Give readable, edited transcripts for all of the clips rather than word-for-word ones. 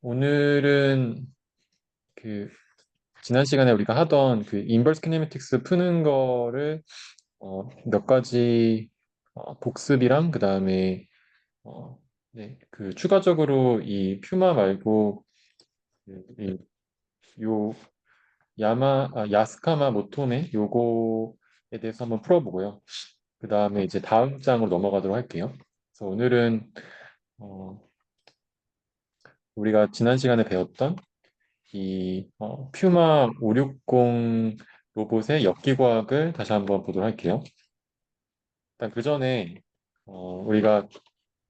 오늘은 그 지난 시간에 우리가 하던 그 인버스 키네매틱스 푸는 거를 몇 가지 복습이랑 그다음에 어, 네, 그 추가적으로 이 퓨마 말고 요 야스카마 모토메 요거에 대해서 한번 풀어보고요. 그다음에 이제 다음 장으로 넘어가도록 할게요. 그래서 오늘은 어, 우리가 지난 시간에 배웠던 이 퓨마 560 로봇의 엽기과학을 다시 한번 보도록 할게요. 일단 그 전에 우리가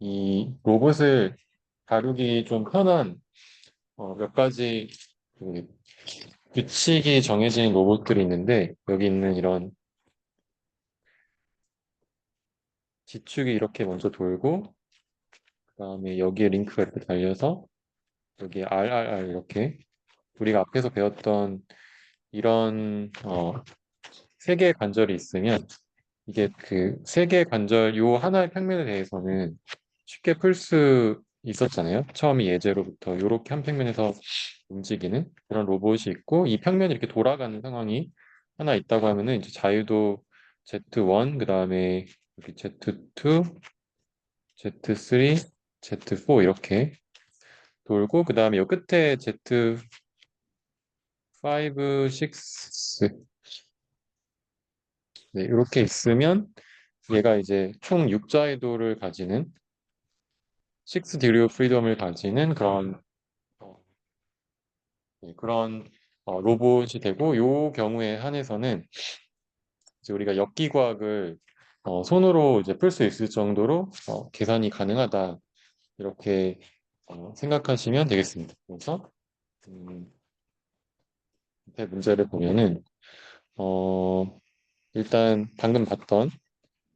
이 로봇을 다루기 좀 편한 몇 가지 그 규칙이 정해진 로봇들이 있는데 여기 있는 이런 지축이 이렇게 먼저 돌고 그다음에 여기에 링크가 이렇게 달려서 여기에 RRR 이렇게 우리가 앞에서 배웠던 이런 세 개의 관절이 있으면 이게 그 세 개의 관절 요 하나의 평면에 대해서는 쉽게 풀 수 있었잖아요. 처음이 예제로부터 이렇게 한 평면에서 움직이는 그런 로봇이 있고 이 평면이 이렇게 돌아가는 상황이 하나 있다고 하면은 이제 자유도 Z1 그다음에 여기 Z2, Z3, Z4 이렇게 돌고 그다음에 요 끝에 Z5, 6 네, 이렇게 있으면 얘가 이제 총 6자의도를 가지는 식스 디그리 프리덤을 가지는 어, 그런 로봇이 되고 요 경우에 한해서는 이제 우리가 역기과학을 손으로 이제 풀 수 있을 정도로 계산이 가능하다 이렇게 생각하시면 되겠습니다. 그래서 음, 밑에 문제를 보면은 어, 일단 방금 봤던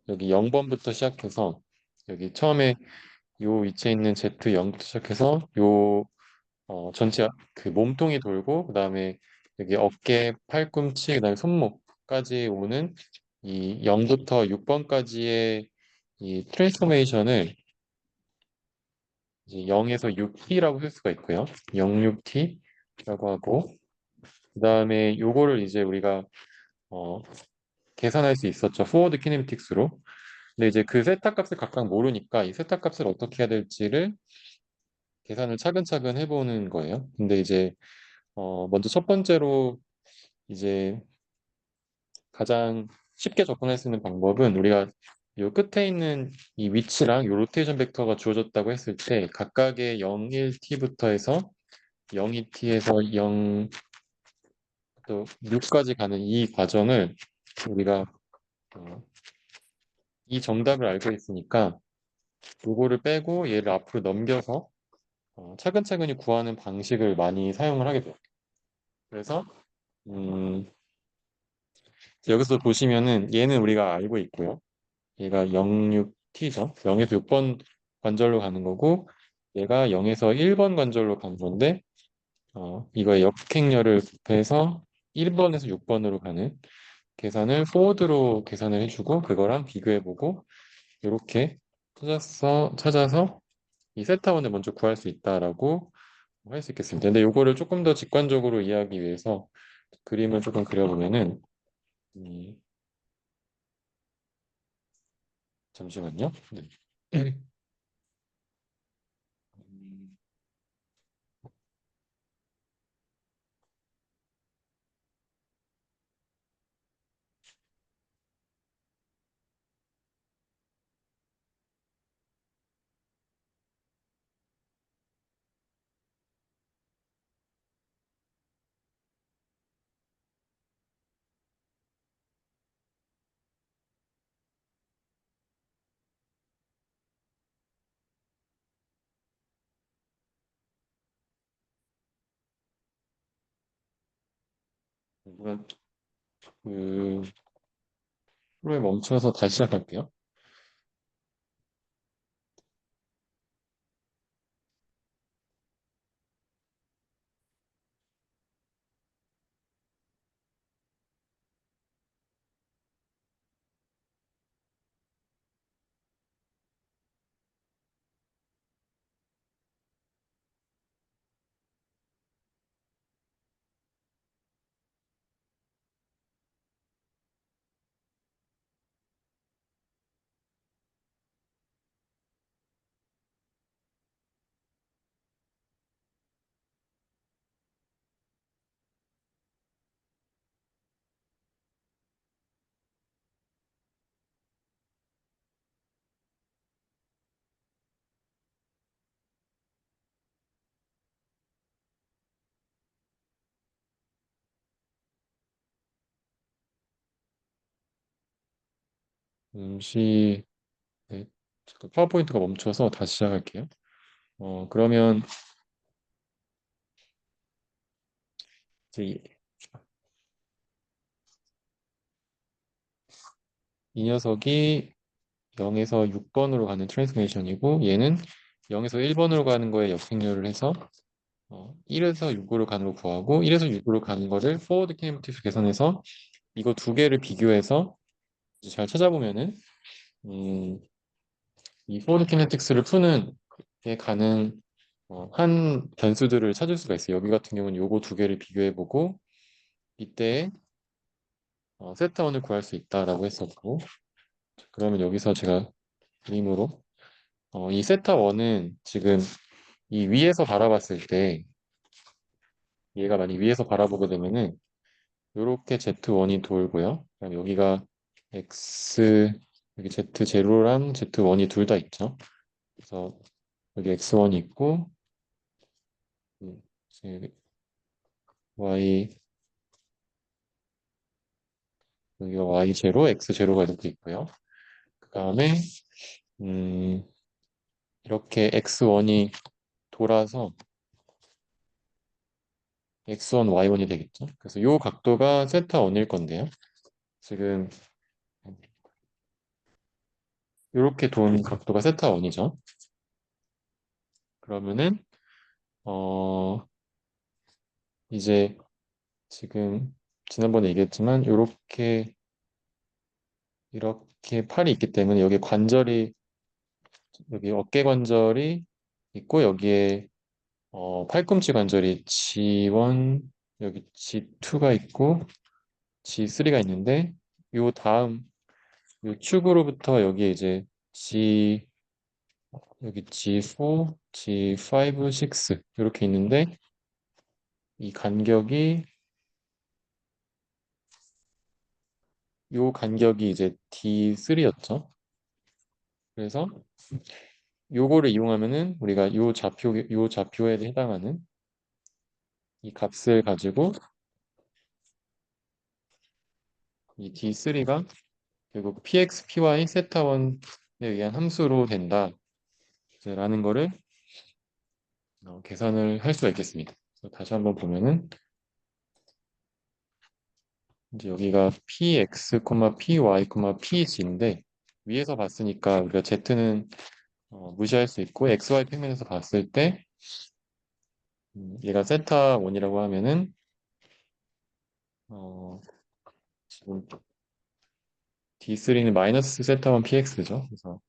여기 0번부터 시작해서 여기 처음에 요 위치에 있는 Z0부터 시작해서 요 전체 그 몸통이 돌고 그다음에 여기 어깨, 팔꿈치, 그다음에 손목까지 오는 이 0부터 6번까지의 이 트랜스포메이션을 이제 0에서 6T라고 쓸 수가 있고요. 06T라고 하고 그다음에 요거를 이제 우리가 어, 계산할 수 있었죠. 포워드 키네미틱스로. 근데 이제 그 세타 값을 각각 모르니까 이 세타 값을 어떻게 해야 될지를 계산을 차근차근 해보는 거예요. 근데 이제 먼저 첫 번째로 이제 가장 쉽게 접근할 수 있는 방법은 우리가 요 끝에 있는 이 위치랑 요 로테이션 벡터가 주어졌다고 했을 때 각각의 01t부터 해서 02t에서 0 또 6까지 가는 이 과정을 우리가 어, 이 정답을 알고 있으니까 요거를 빼고 얘를 앞으로 넘겨서 차근차근히 구하는 방식을 많이 사용을 하게 돼요. 그래서 음, 여기서 보시면은 얘는 우리가 알고 있고요. 얘가 06T죠. 0에서 6번 관절로 가는 거고 얘가 0에서 1번 관절로 가는 건데 이거의 역행렬을 곱해서 1번에서 6번으로 가는 계산을 포워드로 계산을 해주고 그거랑 비교해보고 이렇게 찾아서 이 세타원을 먼저 구할 수 있다라고 할 수 있겠습니다. 근데 이거를 조금 더 직관적으로 이해하기 위해서 그림을 조금 그려보면은 음, 잠시만요. 네. 음, 이건 그 프로에 멈춰서 다시 시작할게요. 시, 네, 잠깐 파워포인트가 멈춰서 다시 시작할게요. 그러면 이제 이 녀석이 0에서 6번으로 가는 트랜스포메이션이고 얘는 0에서 1번으로 가는 거에 역행렬을 해서 1에서 6으로 가는 걸 구하고 1에서 6으로 가는 거를 포워드 키네마틱스 계산해서 이거 두 개를 비교해서 이제 잘 찾아보면은 음, 이 포워드 키네틱스를 푸는 게 가는 한 변수들을 찾을 수가 있어요. 여기 같은 경우는 요거 두 개를 비교해보고 이때 세타 원을 구할 수 있다라고 했었고 그러면 여기서 제가 그림으로 이 세타 원은 지금 이 위에서 바라봤을 때 얘가 만약 위에서 바라보게 되면은 이렇게 Z1이 돌고요. 그다음에 여기가 X 여기 Z0랑 Z1이 둘 다 있죠. 그래서 여기 X1이 있고 이제 Y 여기가 Y0, X0가 이렇게 있고요. 그 다음에 음, 이렇게 X1이 돌아서 X1, Y1이 되겠죠. 그래서 이 각도가 세타 1일 건데요. 지금 이렇게 돈 각도가 세타 1이죠. 그러면은 어 이제 지금 지난번에 얘기했지만 이렇게 팔이 있기 때문에 여기 관절이 여기 어깨 관절이 있고 여기에 팔꿈치 관절이 G1 여기 G2가 있고 G3가 있는데 요 다음 요 축으로부터 여기 이제 여기 G4, G5, 6 이렇게 있는데 이 간격이 요 간격이 이제 D3였죠. 그래서 요거를 이용하면은 우리가 요 좌표에 해당하는 이 값을 가지고 이 D3가 결국 px, py 세타1에 의한 함수로 된다. 라는 거를 계산을 할 수가 있겠습니다. 그래서 다시 한번 보면은 이제 여기가 px, py, pg인데 위에서 봤으니까 우리가 z는 무시할 수 있고 xy 평면에서 봤을 때 얘가 세타1이라고 하면은 어, 지금 D3는 마이너스 세타1 px죠. 그래서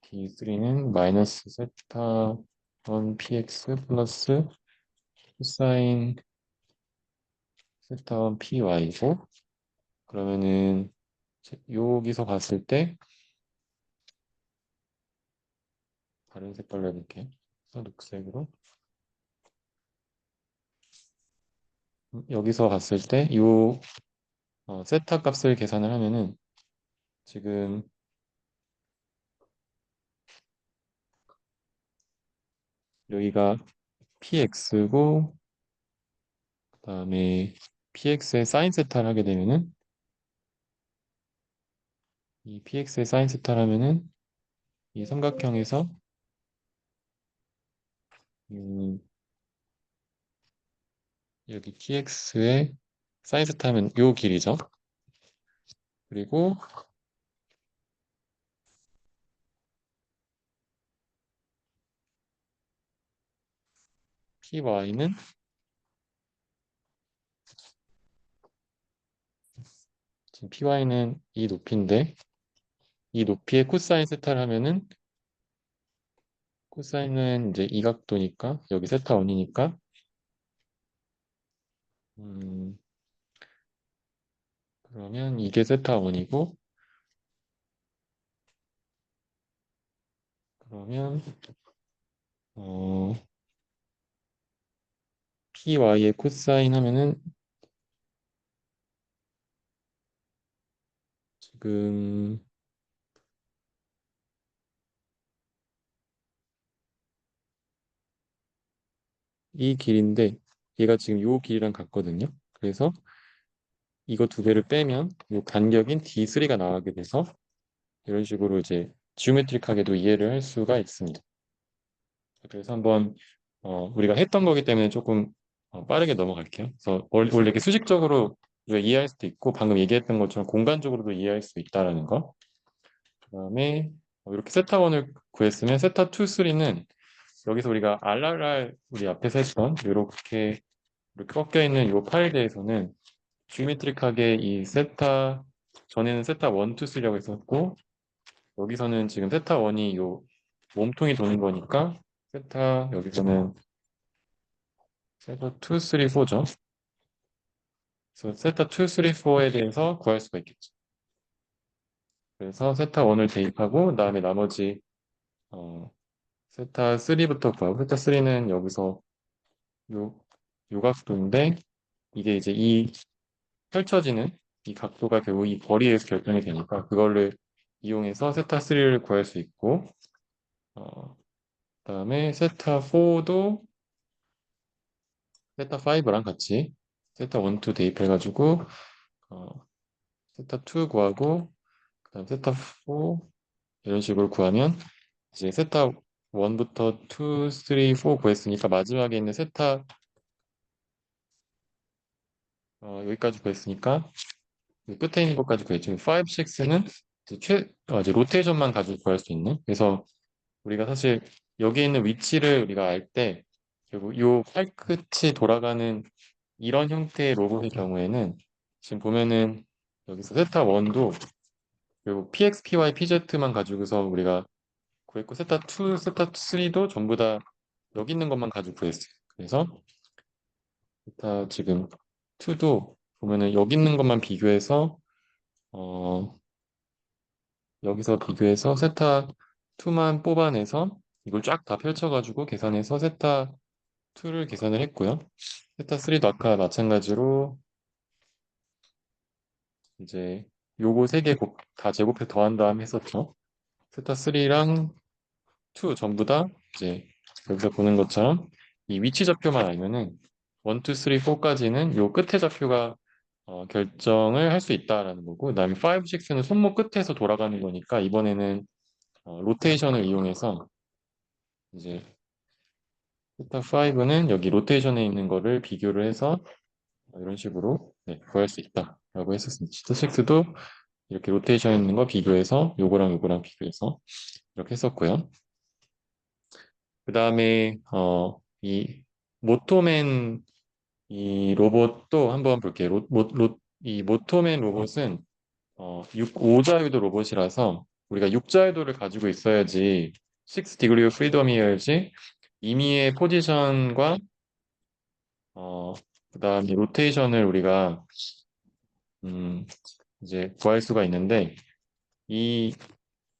D3는 마이너스 세타1 px 플러스 코사인 세타1 py고 그러면은 여기서 봤을 때 다른 색깔로 해볼게요. 녹색으로 여기서 봤을 때 이 세타 값을 계산을 하면은 지금 여기가 px고 그다음에 px의 사인 세타를 하게 되면은 이 px의 사인 세타를 하면은 이 삼각형에서 음, 여기 px의 사인 세타면 요 길이죠. 그리고 py는 지금 py는 이 높이인데 이 높이의 코사인 세타를 하면은 코사인은 이제 이 각도니까 여기 세타 원이니까 음, 그러면 이게 세타 원이고 그러면 어, py의 코사인 하면은 지금 이 길인데 얘가 지금 요 길이랑 같거든요. 그래서 이거 두 개를 빼면 요 간격인 D3가 나가게 돼서 이런 식으로 이제 지오메트릭하게도 이해를 할 수가 있습니다. 그래서 한번 우리가 했던 거기 때문에 조금 빠르게 넘어갈게요. 그래서 원래 이렇게 수직적으로 우리가 이해할 수도 있고 방금 얘기했던 것처럼 공간적으로도 이해할 수 있다라는 거. 그다음에 이렇게 세타1을 구했으면 세타2, 3는 여기서 우리가 RRR 우리 앞에서 했던 이렇게 꺾여 있는 이 파일에 대해서는 지오메트릭하게 이 세타 전에는 세타1, 2, 3라고 했었고 여기서는 지금 세타1이 요 몸통이 도는 거니까 여기서는 세타2, 3, 4죠. 그래서 세타2, 3, 4에 대해서 구할 수가 있겠죠. 그래서 세타1을 대입하고 그다음에 나머지 어, 세타3부터 구하고 세타3는 여기서 요, 요 각도인데 이게 이제 이 펼쳐지는 이 각도가 결국 이 거리에서 결정이 되니까 그거를 이용해서 세타3를 구할 수 있고 그다음에 세타4도 세타5랑 같이 세타1, 2 대입해가지고 어, 세타2 구하고 그다음 세타4 이런 식으로 구하면 이제 세타 1부터 2, 3, 4 구했으니까 마지막에 있는 세타 여기까지 구했으니까 이 끝에 있는 것까지 구했죠. 5, 6는 이제 로테이션만 가지고 구할 수 있는. 그래서 우리가 사실 여기 있는 위치를 우리가 알 때 결국 이 팔끝이 돌아가는 이런 형태의 로봇의 경우에는 지금 보면은 여기서 세타 1도 결국 PX, PY, PZ만 가지고서 우리가 구했고 세타 2, 세타 3도 전부 다 여기 있는 것만 가지고 구했어요. 그래서 세타 지금 2도 보면은 여기 있는 것만 비교해서 어 여기서 비교해서 세타 2만 뽑아내서 이걸 쫙 다 펼쳐가지고 계산해서 세타 2를 계산을 했고요. 세타 3도 아까 마찬가지로 이제 요거 세 개 다 제곱해 더한 다음 했었죠. 세타 3랑 2 전부 다 이제 여기서 보는 것처럼 이 위치 좌표만 알면은 1, 2, 3, 4까지는 요 끝에 좌표가 결정을 할 수 있다라는 거고 그다음에 5, 6는 손목 끝에서 돌아가는 거니까 이번에는 로테이션을 이용해서 이제 세타 5는 여기 로테이션에 있는 거를 비교를 해서 이런 식으로 구할 수 있다라고 했었습니다. 세타 6도 이렇게 로테이션에 있는 거 비교해서 요거랑 비교해서 이렇게 했었고요. 그 다음에 이 모토맨 이 로봇도 한번 볼게요. 이 모토맨 로봇은 5자유도 로봇이라서 우리가 6자유도를 가지고 있어야지 6 degree of freedom이어야지 임의의 포지션과 그다음에 로테이션을 우리가 음, 이제 구할 수가 있는데 이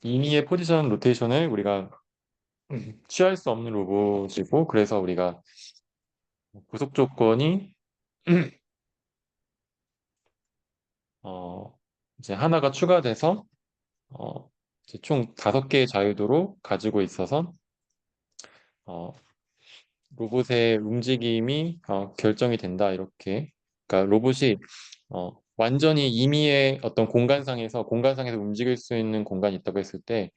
임의의 포지션 로테이션을 우리가 취할 수 없는 로봇이고 그래서 우리가 구속 조건이 어, 이제 하나가 추가돼서 어, 이제 총 5개의 자유도로 가지고 있어서 어, 로봇의 움직임이 결정이 된다 이렇게 그러니까 로봇이 완전히 임의의 어떤 공간상에서 움직일 수 있는 공간이 있다고 했을 때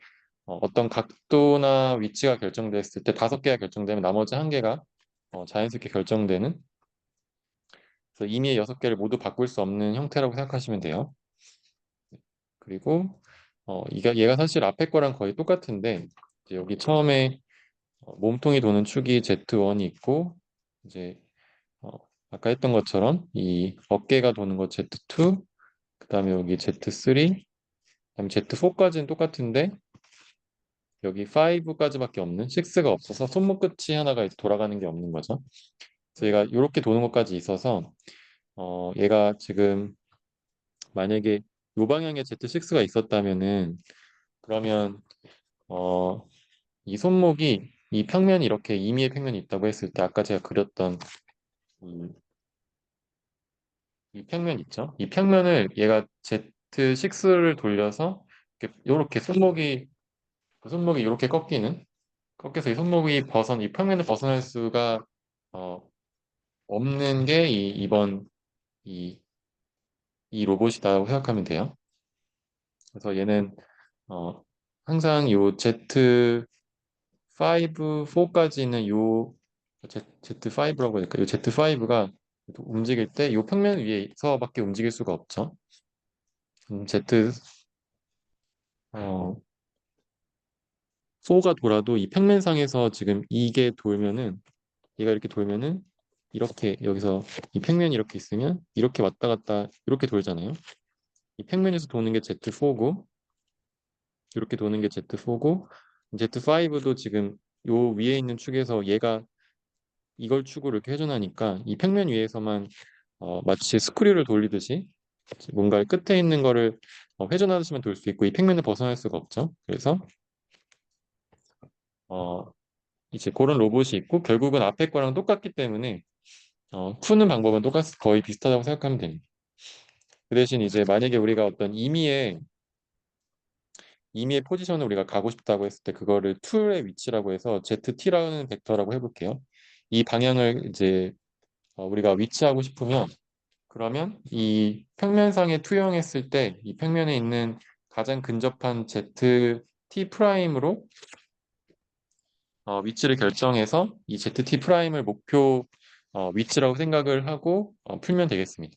어떤 각도나 위치가 결정됐을 때 5개가 결정되면 나머지 1개가 자연스럽게 결정되는 그래서 임의의 6개를 모두 바꿀 수 없는 형태라고 생각하시면 돼요. 그리고 얘가 사실 앞에 거랑 거의 똑같은데 이제 여기 처음에 몸통이 도는 축이 Z1이 있고 이제 어, 아까 했던 것처럼 이 어깨가 도는 거 Z2 그다음에 여기 Z3 그다음에 Z4까지는 똑같은데 여기 5까지밖에 없는 6가 없어서 손목 끝이 하나가 이제 돌아가는 게 없는 거죠. 그래서 얘가 이렇게 도는 것까지 있어서 얘가 지금 만약에 이 방향에 Z6가 있었다면은 그러면 어, 이 손목이 이 평면이 이렇게 임의의 평면이 있다고 했을 때 아까 제가 그렸던 이, 이 평면 있죠? 이 평면을 얘가 Z6를 돌려서 이렇게 손목이 이렇게 꺾여서 이 손목이 이 평면을 벗어날 수가 어, 없는 게 이번 이, 이 로봇이라고 생각하면 돼요. 그래서 얘는 어, 항상 요 Z5, 4까지는 요 Z5라고 해야 될까? 요 Z5가 움직일 때 요 평면 위에서밖에 움직일 수가 없죠. Z, 4가 돌아도 이 평면상에서 지금 이게 돌면은 얘가 이렇게 돌면은 이렇게 여기서 이 평면이 이렇게 있으면 이렇게 왔다 갔다 이렇게 돌잖아요. 이 평면에서 도는 게 Z4고 이렇게 도는 게 Z4고 Z5도 지금 요 위에 있는 축에서 얘가 이걸 축으로 이렇게 회전하니까 이 평면 위에서만 마치 스크류를 돌리듯이 뭔가 끝에 있는 거를 회전하듯이만 돌 수 있고 이 평면을 벗어날 수가 없죠. 그래서 어, 이제 그런 로봇이 있고 결국은 앞에 거랑 똑같기 때문에 푸는 방법은 거의 비슷하다고 생각하면 됩니다. 그 대신 이제 만약에 우리가 어떤 임의의 포지션을 우리가 가고 싶다고 했을 때 그거를 툴의 위치라고 해서 ZT라는 벡터라고 해볼게요. 이 방향을 이제 우리가 위치하고 싶으면 그러면 이 평면상에 투영했을 때 이 평면에 있는 가장 근접한 ZT 프라임으로 위치를 결정해서 이 ZT 프라임을 목표 위치라고 생각을 하고 풀면 되겠습니다.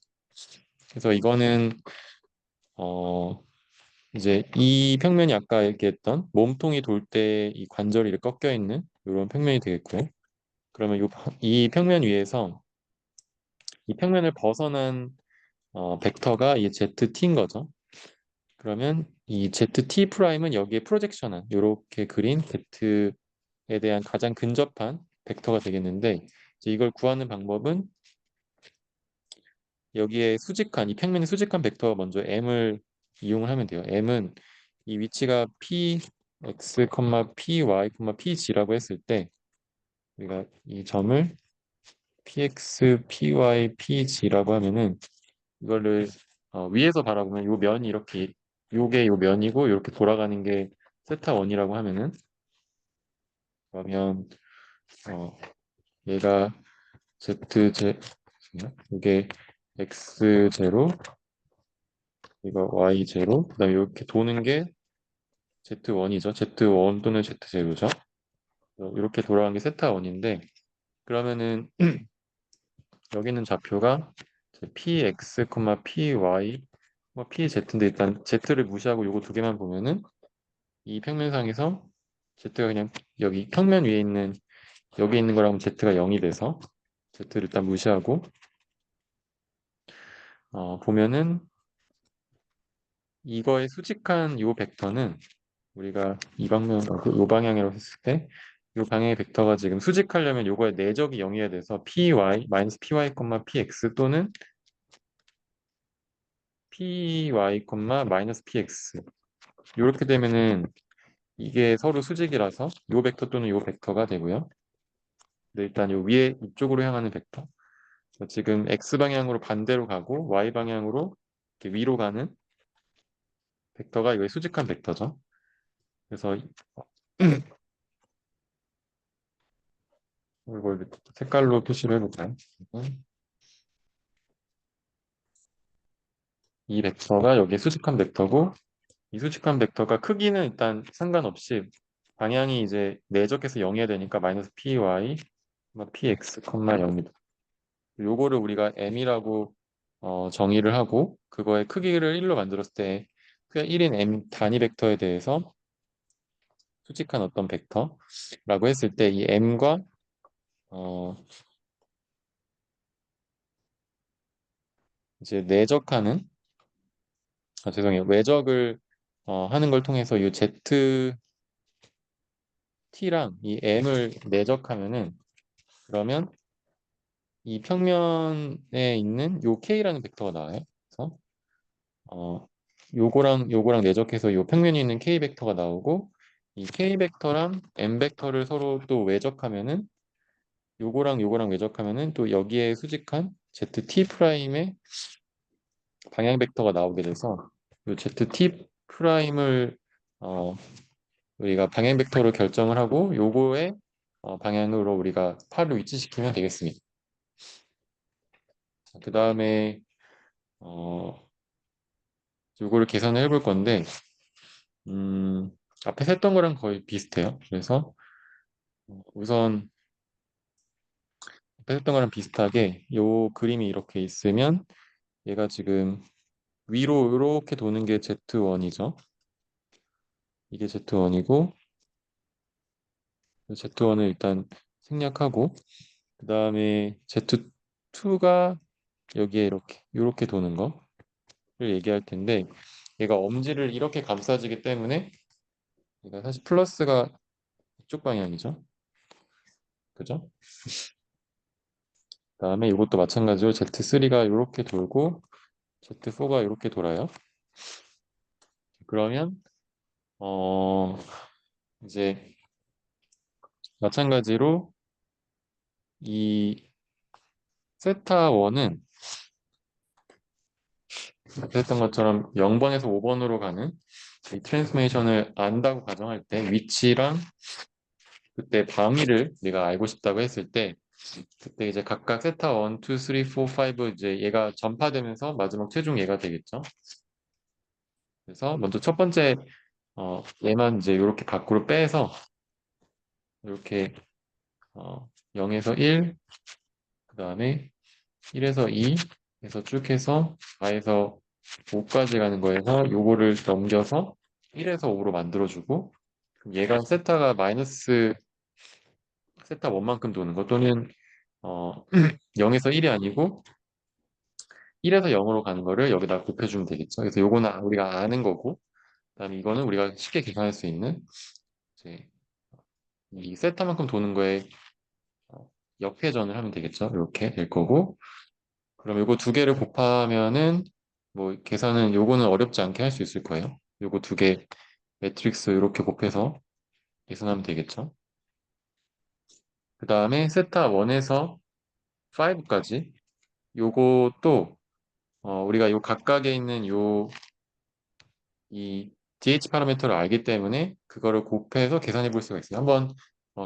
그래서 이거는 어, 이제 이 평면이 아까 얘기했던 몸통이 돌 때 이 관절이 이렇게 꺾여 있는 이런 평면이 되겠고요. 그러면 이 평면 위에서 이 평면을 벗어난 벡터가 이 ZT인 거죠. 그러면 이 ZT 프라임은 여기에 프로젝션한 이렇게 그린 Z에 대한 가장 근접한 벡터가 되겠는데 이제 이걸 구하는 방법은 여기에 수직한 이 평면에 수직한 벡터 먼저 m을 이용을 하면 돼요. m은 이 위치가 px, py, pg라고 했을 때 우리가 이 점을 px, py, pg라고 하면은 이거를 위에서 바라보면 요 면이 이렇게 요게 요 면이고 이렇게 돌아가는 게 세타 원이라고 하면은 그러면 어, 얘가 z 이게 x 제로 이거 y 제로 그다음에 이렇게 도는 게 Z1이죠. Z1 또는 Z0죠. 이렇게 돌아가는 게 세타 원인데 그러면은 여기 있는 좌표가 px, py, pz인데 일단 z를 무시하고 요거 두 개만 보면은 이 평면상에서 z가 그냥 여기 평면 위에 있는 여기 있는 거랑 z가 0이 돼서 z를 일단 무시하고 보면은 이거의 수직한 요 벡터는 우리가 요 방향으로 했을 때 요 방향의 벡터가 지금 수직하려면 요거의 내적이 0이어야 돼서 py, py, px 또는 py, px 이렇게 되면은 이게 서로 수직이라서 요 벡터 또는 요 벡터가 되고요. 근데 일단 요 위에 이쪽으로 향하는 벡터 지금 x 방향으로 반대로 가고 y 방향으로 이렇게 위로 가는 벡터가 이거의 수직한 벡터죠. 그래서 이걸 색깔로 표시를 해볼까요? 이 벡터가 여기 수직한 벡터고 이 수직한 벡터가 크기는 일단 상관없이 방향이 이제 내적해서 0이어야 되니까 마이너스 py, px, 0이다. 요거를 우리가 m이라고 정의를 하고 그거의 크기를 1로 만들었을 때 그냥 1인 m 단위 벡터에 대해서 수직한 어떤 벡터라고 했을 때 이 m과 어, 이제 내적하는 죄송해요. 외적을 하는 걸 통해서 이 ZT랑 이 M을 내적하면은 그러면 이 평면에 있는 요 K라는 벡터가 나와요. 그래서 요거랑 내적해서 요 평면에 있는 K 벡터가 나오고 이 K 벡터랑 M 벡터를 서로 또 외적하면은 요거랑 외적하면은 또 여기에 수직한 ZT 프라임의 방향 벡터가 나오게 돼서 요 ZT 프라임을 어, 우리가 방향 벡터로 결정을 하고 요거의 방향으로 우리가 팔을 위치시키면 되겠습니다. 그 다음에 요거를 계산을 해볼 건데 음, 앞에 했던 거랑 거의 비슷해요. 그래서 우선 앞에 했던 거랑 비슷하게 요 그림이 이렇게 있으면 얘가 지금 위로 이렇게 도는 게 Z1이죠. 이게 Z1이고 Z1을 일단 생략하고 그 다음에 Z2가 여기에 이렇게 도는 거를 얘기할 텐데 얘가 엄지를 이렇게 감싸지기 때문에 얘가 사실 플러스가 이쪽 방향이죠. 그죠? 그다음에 이것도 마찬가지로 Z3가 이렇게 돌고 Z4가 이렇게 돌아요. 그러면 이제 마찬가지로 이 세타 1은 앞에 했던 것처럼 0번에서 5번으로 가는 이 트랜스포메이션을 안다고 가정할 때 위치랑 그때 방위를 내가 알고 싶다고 했을 때 그때 이제 각각 세타 1, 2, 3, 4, 5 이제 얘가 전파되면서 마지막 최종 얘가 되겠죠. 그래서 먼저 첫 번째 얘만 이제 이렇게 밖으로 빼서 이렇게 0에서 1, 그 다음에 1에서 2 해서 쭉 해서 4에서 5까지 가는 거에서 요거를 넘겨서 1에서 5로 만들어주고 그럼 얘가 세타가 마이너스 세타 1만큼 도는 거 또는 0에서 1이 아니고 1에서 0으로 가는 거를 여기다 곱해주면 되겠죠. 그래서 요거는 우리가 아는 거고 그다음에 이거는 우리가 쉽게 계산할 수 있는 이제 이 세타만큼 도는 거에 역회전을 하면 되겠죠. 이렇게 될 거고 그럼 요거 두 개를 곱하면은 뭐 계산은 요거는 어렵지 않게 할 수 있을 거예요. 요거 두 개 매트릭스 이렇게 곱해서 계산하면 되겠죠. 그 다음에 세타 1에서 5까지 요것도 우리가 요 각각에 있는 요 이 DH 파라미터를 알기 때문에 그거를 곱해서 계산해 볼 수가 있어요. 한번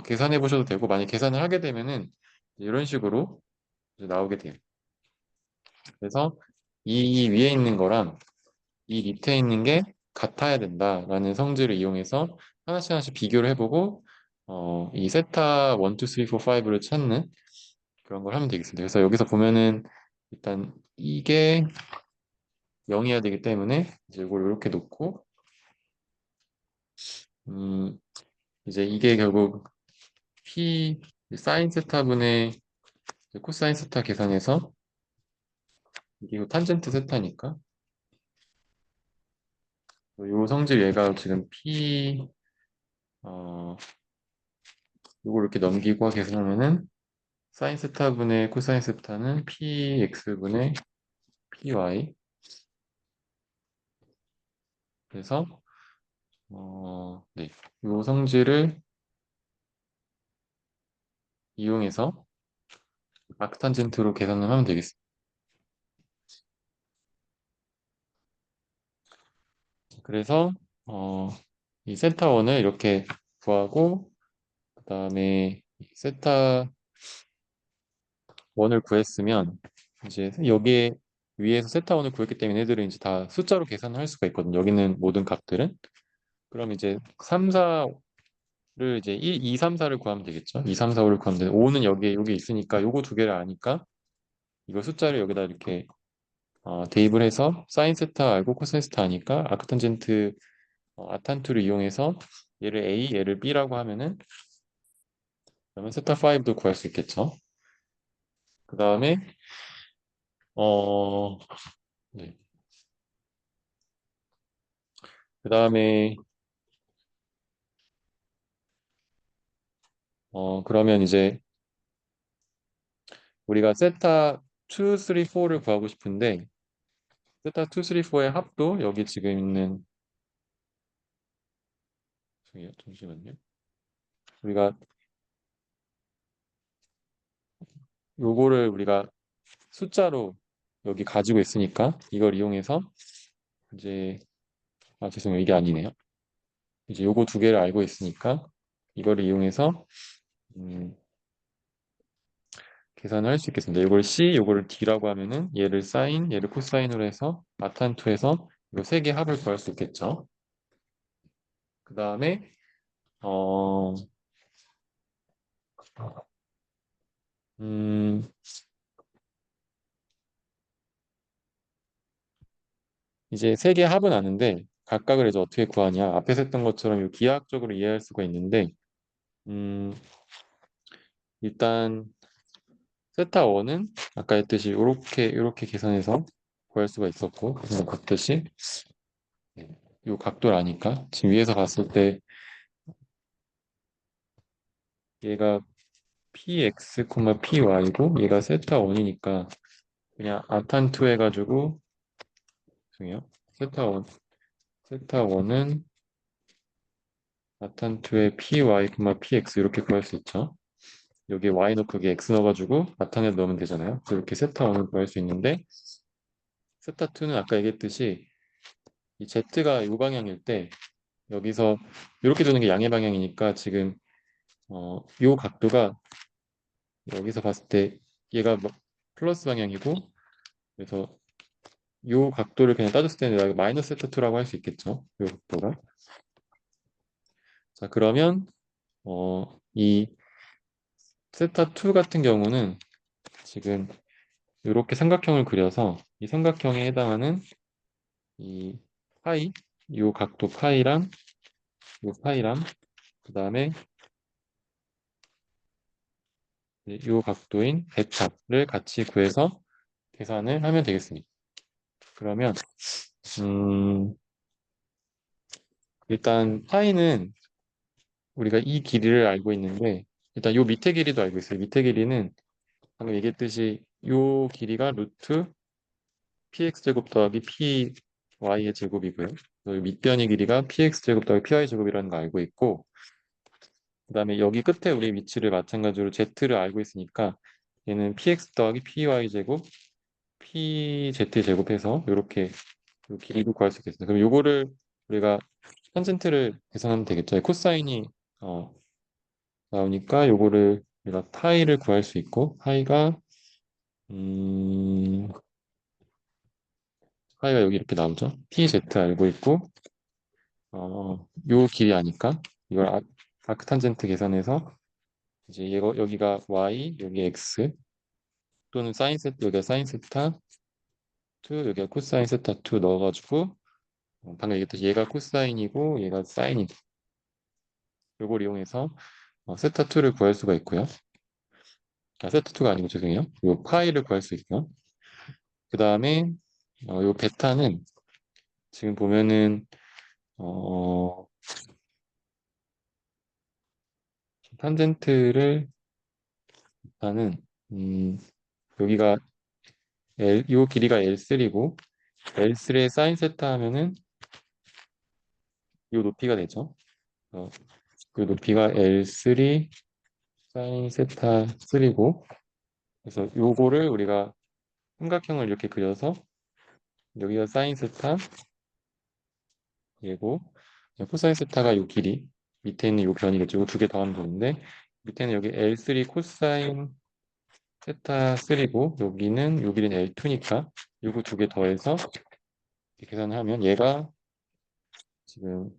계산해 보셔도 되고 만약 계산을 하게 되면은 이런 식으로 이제 나오게 돼요. 그래서 이 위에 있는 거랑 이 밑에 있는 게 같아야 된다라는 성질을 이용해서 하나씩 하나씩 비교를 해보고 이 세타 1, 2, 3, 4, 5를 찾는 그런 걸 하면 되겠습니다. 그래서 여기서 보면은 일단 이게 0이어야 되기 때문에 이제 이걸 이렇게 놓고 음, 이제 이게 결국 P 사인 세타분의 코사인 세타 계산해서 이게 탄젠트 세타니까 요 성질 얘가 지금 P 요걸 이렇게 넘기고 계산하면은 사인 세타분의 코사인 세타는 px분의 py 그래서 네, 요 성질을 이용해서 아크탄젠트로 계산을 하면 되겠습니다. 그래서 이 세타 1을 이렇게 구하고 그 다음에 세타 1을 구했으면 이제 여기에 위에서 세타 1을 구했기 때문에 얘들은 이제 다 숫자로 계산을 할 수가 있거든요. 여기 있는 모든 값들은 그럼 이제 3, 4를 이제 1, 2, 3, 4를 구하면 되겠죠. 2, 3, 4, 5를 구하면 되는데 5는 여기에 여기 있으니까 요거 두 개를 아니까 이거 숫자를 여기다 이렇게 대입을 해서 사인 세타 알고 코사인 세타 아니까 아크탄젠트 아탄투를 이용해서 얘를 A, 얘를 B라고 하면은 그러면 세타 5도 구할 수 있겠죠. 그 다음에 어, 네. 그 다음에 그러면 이제 우리가 세타 2, 3, 4를 구하고 싶은데 세타 2, 3, 4의 합도 여기 지금 있는 잠시만요. 우리가 요거를 우리가 숫자로 여기 가지고 있으니까 이걸 이용해서 이제 죄송해요. 이게 아니네요. 이제 요거 두 개를 알고 있으니까 이거를 이용해서 음, 계산을 할 수 있겠습니다. 이걸 C, 요거를 D라고 하면은 얘를 사인, 얘를 코사인으로 해서 마탄투해서 이거 세 개 합을 구할 수 있겠죠. 그 다음에 어, 음, 이제 세 개 합은 아는데 각각을 이제 어떻게 구하냐? 앞에서 했던 것처럼 이 기하학적으로 이해할 수가 있는데 음, 일단 세타 1은 아까 했듯이 이렇게 계산해서 구할 수가 있었고 그래서 봤듯이 이 각도를 아니까 지금 위에서 봤을 때 얘가 px, py고 얘가 세타 1이니까 그냥 아탄2 해가지고 죄송해요. 세타 1 세타 1은 아탄2의 py, px 이렇게 구할 수 있죠. 여기 y 넣고 여기 x 넣어가지고 나타내 넣으면 되잖아요. 그래서 이렇게 세타 1을 구할 수 있는데 세타 2는 아까 얘기했듯이 이 z가 이 방향일 때 여기서 이렇게 도는 게 양의 방향이니까 지금 요 각도가 여기서 봤을 때 얘가 뭐 플러스 방향이고 그래서 요 각도를 그냥 따졌을 때는 마이너스 세타 2라고 할 수 있겠죠. 요 각도가. 자 그러면 이 세타 2 같은 경우는 지금 이렇게 삼각형을 그려서 이 삼각형에 해당하는 이 파이, 요 각도 파이랑 요 파이랑 그 다음에 요 각도인 베타를 같이 구해서 계산을 하면 되겠습니다. 그러면 음, 일단 파이는 우리가 이 길이를 알고 있는데 일단 요 밑에 길이도 알고 있어요. 밑에 길이는 방금 얘기했듯이 요 길이가 루트 px제곱 더하기 py의 제곱이고요. 그리고 밑변의 길이가 px제곱 더하기 py제곱이라는 거 알고 있고 그 다음에 여기 끝에 우리 위치를 마찬가지로 z를 알고 있으니까 얘는 px 더하기 py제곱 pz제곱해서 이렇게 길이도 구할 수 있겠습니다. 그럼 요거를 우리가 탄젠트를 계산하면 되겠죠. 코사인이 어, 나오니까 요거를 우리가 파이를 구할 수 있고 음, 파이가 여기 이렇게 나오죠. pz 알고 있고 요 길이 아니까 이걸 아크탄젠트 계산해서 이제 여기가 y 여기 x 또는 사인 세타 여기가 사인 세타 2 여기가 코사인 세타 2 넣어가지고 방금 얘기했듯이 얘가 코사인이고 얘가 사인이고 요걸 이용해서 세타 2를 구할 수가 있고요. 세타 2가 아니고 죄송해요. 요 파이를 구할 수 있고요. 그 다음에 요 베타는 지금 보면은 어, 탄젠트를 하는 여기가 요 길이가 L3고 L3의 사인 세타 하면은 요 높이가 되죠. 그 높이가 L3 사인 세타 3고 그래서 요거를 우리가 삼각형을 이렇게 그려서 여기가 사인 세타 얘고 코사인 세타가 요 길이 밑에 있는 요 변이겠죠. 두 개 더하면 되는데 밑에는 여기 L3 코사인 세타 3고 여기는 요 길이는 L2니까 요거 두 개 더해서 이렇게 계산을 하면 얘가 지금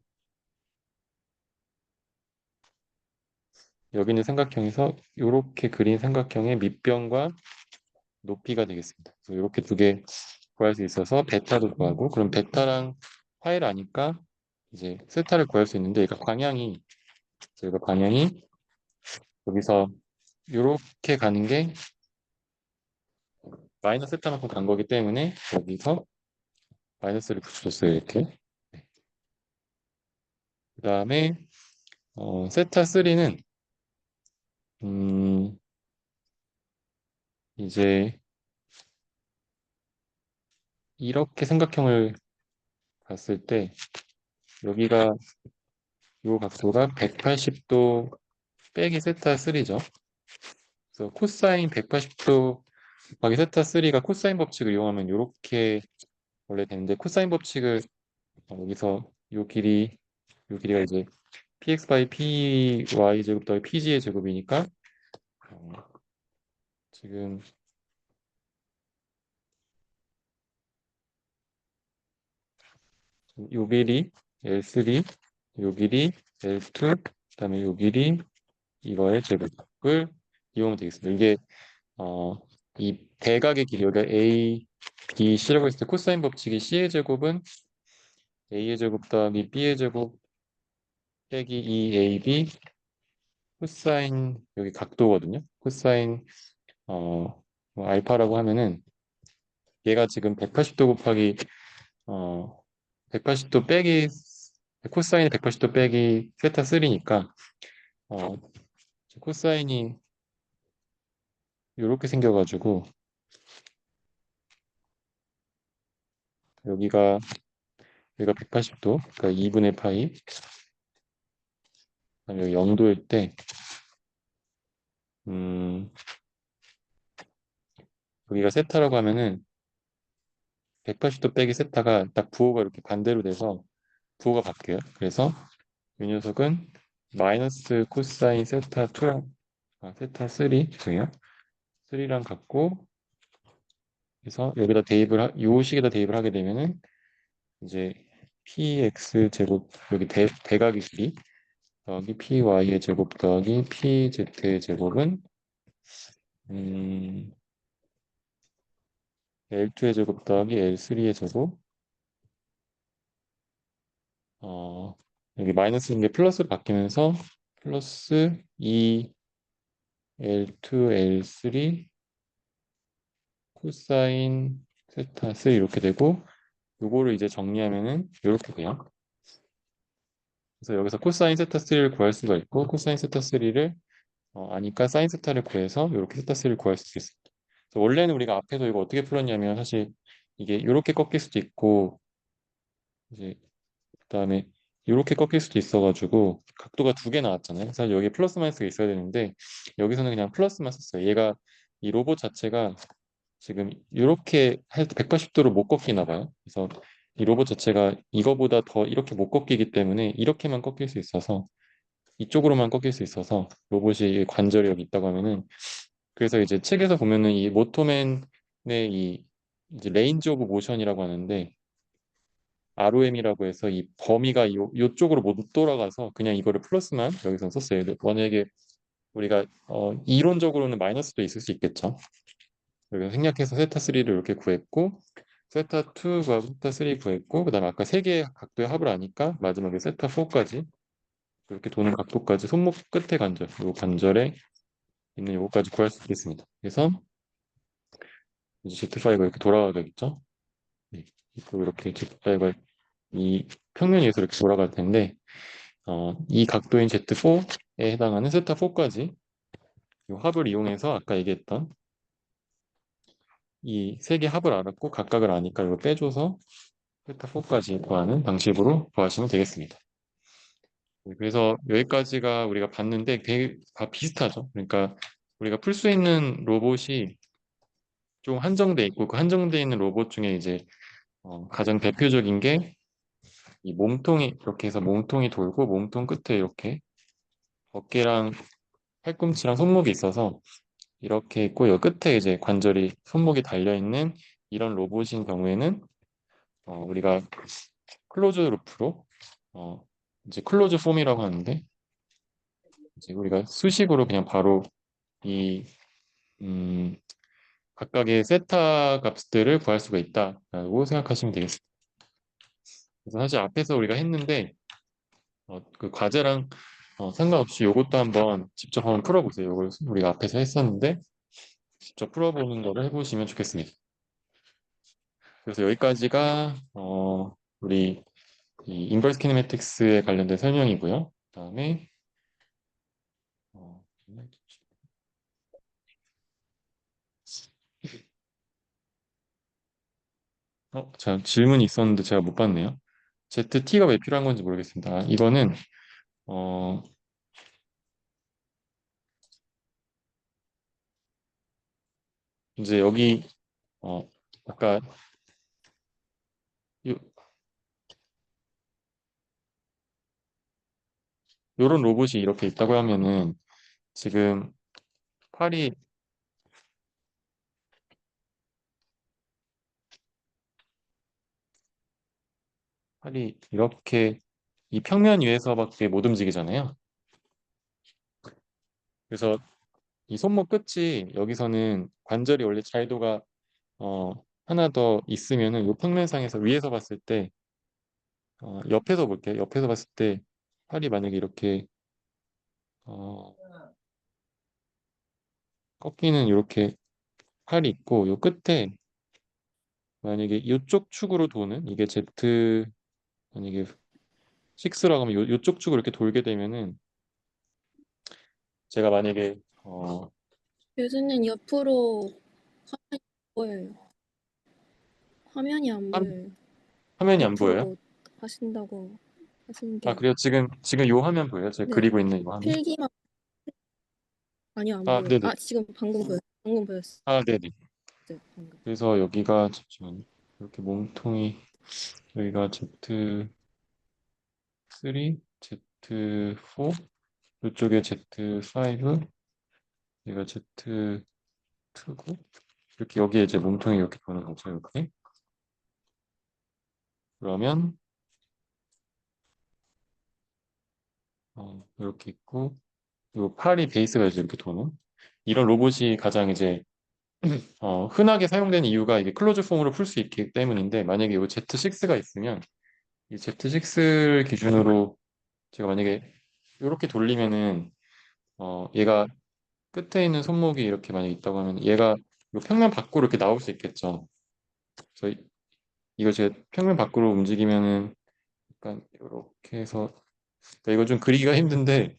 여기 있는 삼각형에서 이렇게 그린 삼각형의 밑변과 높이가 되겠습니다. 그래서 이렇게 두 개 구할 수 있어서 베타도 구하고 그럼 베타랑 파이를 아니까 이제 세타를 구할 수 있는데 얘가 방향이 저희가 방향이 여기서 이렇게 가는 게 마이너스 세타만큼 간 거기 때문에 여기서 마이너스를 붙여줬어요 이렇게. 그 다음에 세타 3는 이제 이렇게 삼각형을 봤을 때 여기가 이 각도가 180도 빼기 세타 3죠. 그래서 코사인 180도 곱하기 세타 3가 코사인 법칙을 이용하면 이렇게 원래 되는데 코사인 법칙을 여기서 요 길이가 이제 px 바이 py 제곱 더하기 pg의 제곱이니까 어, 지금 요 길이 L3 요 길이 L2, 그다음에 요 길이 이거의 제곱을 이용하면 되겠습니다. 이게 이 대각의 길이 여기가 A, B, C라고 했을 때 코사인 법칙이 C의 제곱은 A의 제곱 더하기 B의 제곱 빼기 2AB 코사인 여기 각도거든요. 코사인 뭐 알파라고 하면은 얘가 지금 180도 곱하기 어 180도 빼기 코사인이 180도 빼기 세타 3니까 어 코사인이 이렇게 생겨가지고 여기가 여기가 180도 그러니까 2분의 파이 그다음에 여기 0도일 때 음, 여기가 세타라고 하면은 180도 빼기 세타가 딱 부호가 이렇게 반대로 돼서 부호가 바뀌어요. 그래서 이 녀석은 마이너스 코사인 세타 2랑 세타 3 죄송해요. 3랑 같고 그래서 여기다 요 식에다 대입을 하게 되면은 이제 px 제곱 여기 대각의 길이 더하기 py의 제곱 더하기 pz의 제곱은 음, L2의 제곱 더하기 L3의 제곱 여기 마이너스인 게 플러스로 바뀌면서 플러스 2 L2 L3 코사인 세타 3 이렇게 되고 요거를 이제 정리하면은 이렇게 돼요. 그래서 여기서 코사인 세타 3를 구할 수가 있고 코사인 세타 3를 아니까 사인 세타를 구해서 이렇게 세타 3를 구할 수 있습니다. 그래서 원래는 우리가 앞에서 이거 어떻게 풀었냐면 사실 이게 이렇게 꺾일 수도 있고 이제 그다음에 이렇게 꺾일 수도 있어가지고 각도가 두 개 나왔잖아요. 사실 여기 플러스 마이너스가 있어야 되는데 여기서는 그냥 플러스만 썼어요. 얘가 이 로봇 자체가 지금 이렇게 할 때 180도로 못 꺾이나 봐요. 그래서 이 로봇 자체가 이거보다 더 이렇게 못 꺾이기 때문에 이렇게만 꺾일 수 있어서 이쪽으로만 꺾일 수 있어서 로봇이 관절이 여기 있다고 하면은 그래서 이제 책에서 보면은 이 모토맨의 이 이제 레인지 오브 모션이라고 하는데 ROM이라고 해서 이 범위가 요쪽으로 못 돌아가서 그냥 이거를 플러스만 여기서 썼어요. 만약에 우리가 이론적으로는 마이너스도 있을 수 있겠죠. 여기서 생략해서 세타 3를 이렇게 구했고 세타 2과 세타 3 구했고 그다음에 아까 세 개의 각도의 합을 아니까 마지막에 세타 4까지 이렇게 도는 각도까지 손목 끝에 관절, 요 관절에 있는 요거까지 구할 수 있겠습니다. 그래서 이제 Z5가 이렇게 돌아가겠죠. 네. 또 이렇게 Z5가 이 평면 위에서 이렇게 돌아갈 텐데 이 각도인 Z4에 해당하는 세타 4까지 이 합을 이용해서 아까 얘기했던 이 세 개 합을 알았고 각각을 아니까 이거 빼줘서 세타 4까지 구하는 방식으로 구하시면 되겠습니다. 네, 그래서 여기까지가 우리가 봤는데 되게 다 비슷하죠. 그러니까 우리가 풀 수 있는 로봇이 좀 한정돼 있고 그 한정돼 있는 로봇 중에 이제 가장 대표적인 게 이 몸통이 이렇게 해서 몸통이 돌고 몸통 끝에 이렇게 어깨랑 팔꿈치랑 손목이 있어서 이렇게 있고 이 끝에 이제 관절이 손목이 달려 있는 이런 로봇인 경우에는 우리가 클로즈 루프로 어, 이제 클로즈 폼이라고 하는데 이제 우리가 수식으로 그냥 바로 이 음, 각각의 세타 값들을 구할 수가 있다라고 생각하시면 되겠습니다. 그래서 사실 앞에서 우리가 했는데 그 과제랑 상관없이 이것도 한번 직접 한번 풀어보세요. 이걸 우리가 앞에서 했었는데 직접 풀어보는 거를 해보시면 좋겠습니다. 그래서 여기까지가 우리 이 인버스 키네매틱스에 관련된 설명이고요. 그다음에 어, 자, 질문이 있었는데 제가 못 봤네요. ZT가 왜 필요한 건지 모르겠습니다. 이거는 어, 이제 여기 어, 아까 요, 요런 로봇이 이렇게 있다고 하면은 지금 팔이 팔이 이렇게 이 평면 위에서밖에 못 움직이잖아요. 그래서 이 손목 끝이 여기서는 관절이 원래 자유도가 어, 하나 더 있으면은 이 평면상에서 위에서 봤을 때 옆에서 볼게요. 옆에서 봤을 때 팔이 만약에 이렇게 어, 꺾이는 이렇게 팔이 있고 요 끝에 만약에 이쪽 축으로 도는 이게 Z 만약에 6라고 하면 요쪽 축으로 이렇게 돌게 되면은 제가 만약에 교수님 옆으로 화면이 안 보여요. 화면이 안 화, 보여요. 화면이 안 보여요? 옆으로 하신다고 하신 아 게. 그래요? 지금 요 화면 보여요? 제가 네. 그리고 있는 요 화면? 필기만. 아니요, 안 아 보여요. 네네. 아, 지금 방금 보였어요. 방금 보였어요. 아 네네. 방금. 그래서 여기가 잠시만요. 이렇게 몸통이 여기가 Z3, Z4, 이쪽에 Z5, 여기가 Z2고 이렇게 여기에 이제 몸통이 이렇게 도는 거죠. 이렇게. 그러면 이렇게 있고 요 팔이 베이스가 이제 이렇게 도는 이런 로봇이 가장 이제 흔하게 사용되는 이유가 이게 클로즈 폼으로 풀 수 있기 때문인데 만약에 이 Z6가 있으면 이 Z6를 기준으로 제가 만약에 이렇게 돌리면은 얘가 끝에 있는 손목이 이렇게 만약에 있다고 하면 얘가 이 평면 밖으로 이렇게 나올 수 있겠죠. 그래서 이걸 제가 평면 밖으로 움직이면은 약간 이렇게 해서 그러니까 이거 좀 그리기가 힘든데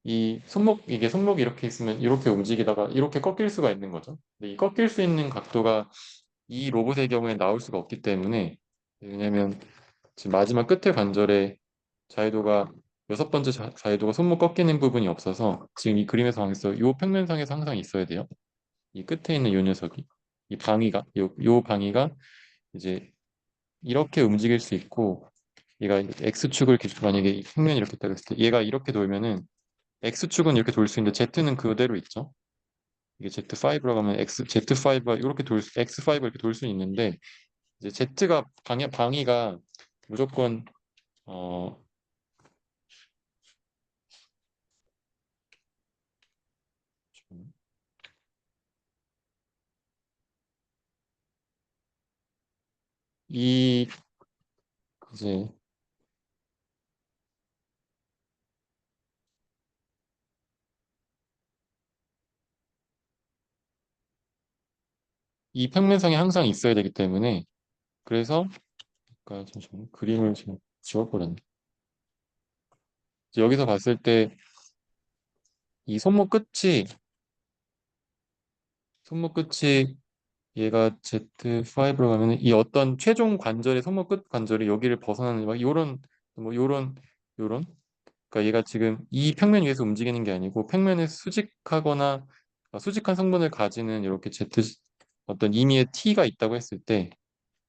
이 손목 이게 손목이 이렇게 있으면 이렇게 움직이다가 이렇게 꺾일 수가 있는 거죠. 근데 이 꺾일 수 있는 각도가 이 로봇의 경우에 나올 수가 없기 때문에 왜냐면 지금 마지막 끝에 관절에 자유도가 여섯 번째 자유도가 손목 꺾이는 부분이 없어서 지금 이 그림에서 방에서 이 평면상에서 항상 있어야 돼요. 이 끝에 있는 이 녀석이 이 방위가 요 방위가 이제 이렇게 움직일 수 있고 얘가 X축을 만약에 이 평면이 이렇게 있다고 했을 때 얘가 이렇게 돌면은 X축은 이렇게 돌 수 있는데 Z는 그대로 있죠. 이게 Z5라고 하면 Z5가 이렇게 X5가 이렇게 돌 수 있는데 이제 Z가 방위가 무조건 어, 이 이제 이 평면상에 항상 있어야 되기 때문에 그래서 그러니까 잠시만 그림을 지금 지워버렸네. 이제 여기서 봤을 때 이 손목 끝이 얘가 Z5로 가면은 이 어떤 최종 관절의 손목 끝 관절이 여기를 벗어나는 막 요런 뭐 요런 그러니까 얘가 지금 이 평면 위에서 움직이는 게 아니고 평면에 수직하거나 수직한 성분을 가지는 이렇게 Z 어떤 임의의 T가 있다고 했을 때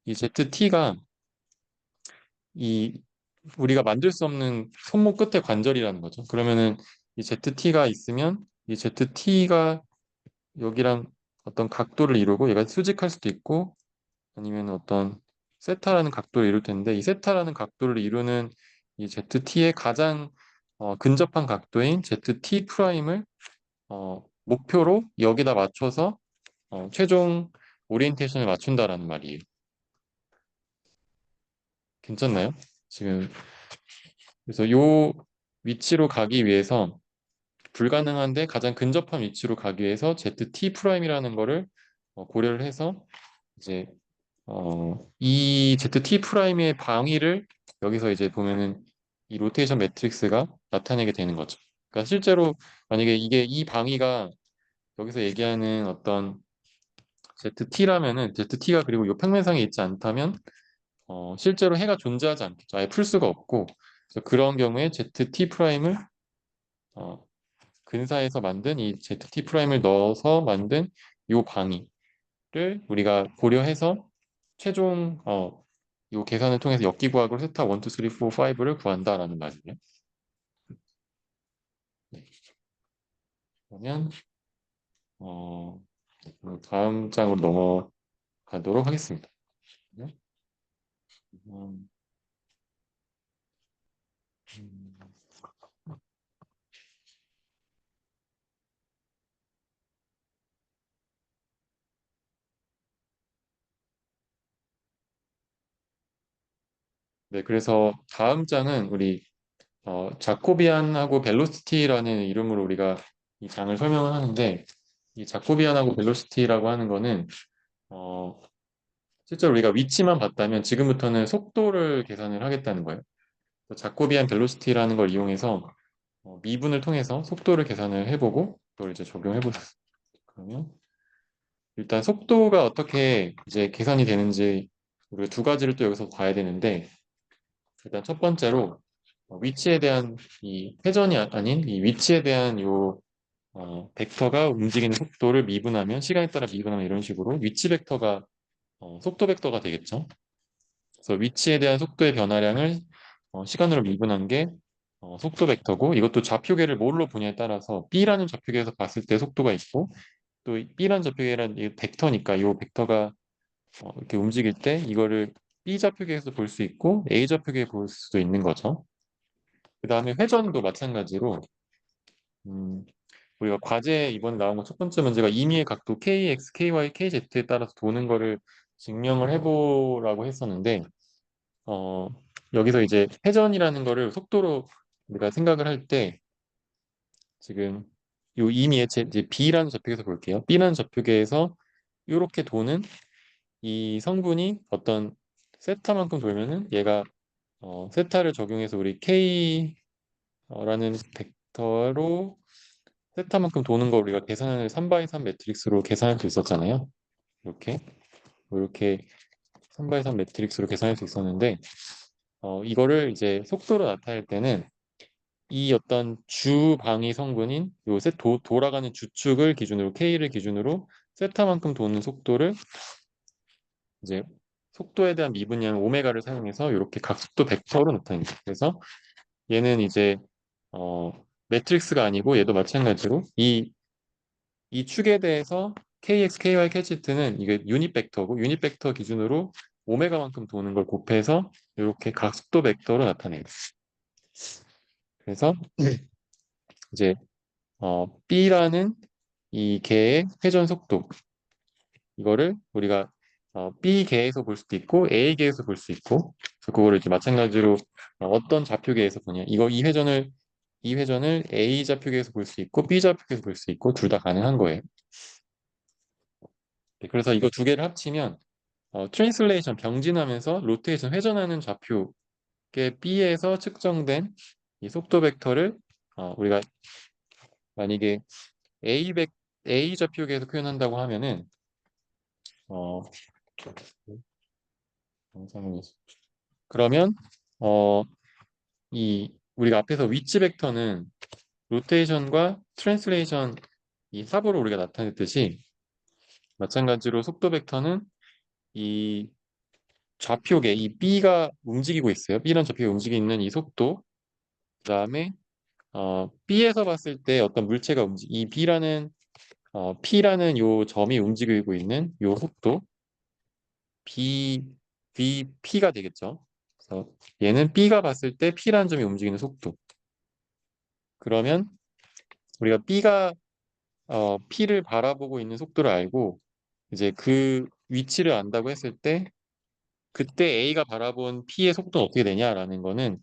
이 ZT가 이 우리가 만들 수 없는 손목 끝의 관절이라는 거죠. 그러면은 이 ZT가 있으면 이 ZT가 여기랑 어떤 각도를 이루고 얘가 수직할 수도 있고 아니면 어떤 세타라는 각도를 이룰 텐데 이 세타라는 각도를 이루는 이 ZT의 가장 근접한 각도인 ZT 프라임을 목표로 여기다 맞춰서 최종 오리엔테이션을 맞춘다라는 말이에요. 괜찮나요? 지금 그래서 요 위치로 가기 위해서 불가능한데 가장 근접한 위치로 가기 위해서 ZT 프라임이라는 거를 고려를 해서 이제 이 ZT 프라임의 방위를 여기서 이제 보면은 이 로테이션 매트릭스가 나타내게 되는 거죠. 그러니까 실제로 만약에 이게 이 방위가 여기서 얘기하는 어떤 ZT라면은 ZT가 그리고 이 평면상에 있지 않다면 실제로 해가 존재하지 않겠죠. 아예 풀 수가 없고 그래서 그런 경우에 ZT 프라임을 어, 근사에서 만든 이 ZT 프라임을 넣어서 만든 이 방위를 우리가 고려해서 최종 이 계산을 통해서 역기구학으로 세타 1, 2, 3, 4, 5를 구한다라는 말이에요. 네. 그러면 어, 다음 장으로 넘어가도록 하겠습니다. 음, 음, 네, 그래서 다음 장은 우리 자코비안하고 벨로시티라는 이름으로 우리가 이 장을 설명을 하는데 이 자코비안하고 벨로시티라고 하는 거는 어, 실제로 우리가 위치만 봤다면 지금부터는 속도를 계산을 하겠다는 거예요. 그래서 자코비안 벨로시티라는 걸 이용해서 미분을 통해서 속도를 계산을 해보고 그걸 이제 적용해보자. 그러면 일단 속도가 어떻게 이제 계산이 되는지 우리가 두 가지를 또 여기서 봐야 되는데 일단 첫 번째로 위치에 대한 이 회전이 아닌 이 위치에 대한 요 벡터가 움직이는 속도를 미분하면 시간에 따라 미분하면 이런 식으로 위치 벡터가 속도 벡터가 되겠죠. 그래서 위치에 대한 속도의 변화량을 시간으로 미분한 게 속도 벡터고 이것도 좌표계를 뭘로 보냐에 따라서 B라는 좌표계에서 봤을 때 속도가 있고 또 B라는 좌표계란 이 벡터니까 이 벡터가 이렇게 움직일 때 이거를 B 좌표계에서 볼 수 있고 A 좌표계에 볼 수도 있는 거죠. 그 다음에 회전도 마찬가지로 음, 우리가 과제 이번에 나온 거 첫 번째 문제가 임의의 각도 KX, KY, KZ에 따라서 도는 거를 증명을 해보라고 했었는데 어, 여기서 이제 회전이라는 거를 속도로 우리가 생각을 할 때 지금 요 임의의 이제 B라는 좌표계에서 볼게요. B라는 좌표계에서 이렇게 도는 이 성분이 어떤 세타만큼 돌면은 얘가 세타를 적용해서 우리 K라는 벡터로 세타만큼 도는 거 우리가 계산을 3x3 매트릭스로 계산할 수 있었잖아요. 이렇게 이렇게 3x3 매트릭스로 계산할 수 있었는데 이거를 이제 속도로 나타낼 때는 이 어떤 주방위 성분인 요새 돌아가는 주축을 기준으로 K를 기준으로 세타만큼 도는 속도를 이제 속도에 대한 미분량 오메가를 사용해서 이렇게 각속도 벡터로 나타냅니다. 그래서 얘는 이제 어, 매트릭스가 아니고 얘도 마찬가지로 이 축에 대해서 KX, KY, KZ는 이게 유닛 벡터고 유닛 벡터 기준으로 오메가만큼 도는 걸 곱해서 이렇게 각속도 벡터로 나타내요. 그래서 이제 B라는 이 개의 회전 속도 이거를 우리가 B 개에서 볼 수도 있고 A 개에서 볼 수 있고 그래서 그거를 이제 마찬가지로 어떤 좌표계에서 보냐 이거 이 회전을 A 좌표계에서 볼 수 있고 B 좌표계에서 볼 수 있고 둘 다 가능한 거예요. 네, 그래서 이거 두 개를 합치면 트랜슬레이션 병진하면서 로테이션 회전하는 좌표계 B에서 측정된 이 속도 벡터를 우리가 만약에 A A 좌표계에서 표현한다고 하면은 어, 영상을 그러면 어, 이 우리가 앞에서 위치 벡터는 로테이션과 트랜슬레이션 이 합으로 우리가 나타냈듯이 마찬가지로 속도 벡터는 이 좌표계 이 B가 움직이고 있어요. B라는 좌표가 움직이고 있는 이 속도 그다음에 B에서 봤을 때 어떤 물체가 이 P라는 요 점이 움직이고 있는 요 속도 B P가 되겠죠. 그래서 얘는 B가 봤을 때 P라는 점이 움직이는 속도. 그러면 우리가 P를 바라보고 있는 속도를 알고 이제 그 위치를 안다고 했을 때 그때 A가 바라본 P의 속도는 어떻게 되냐라는 거는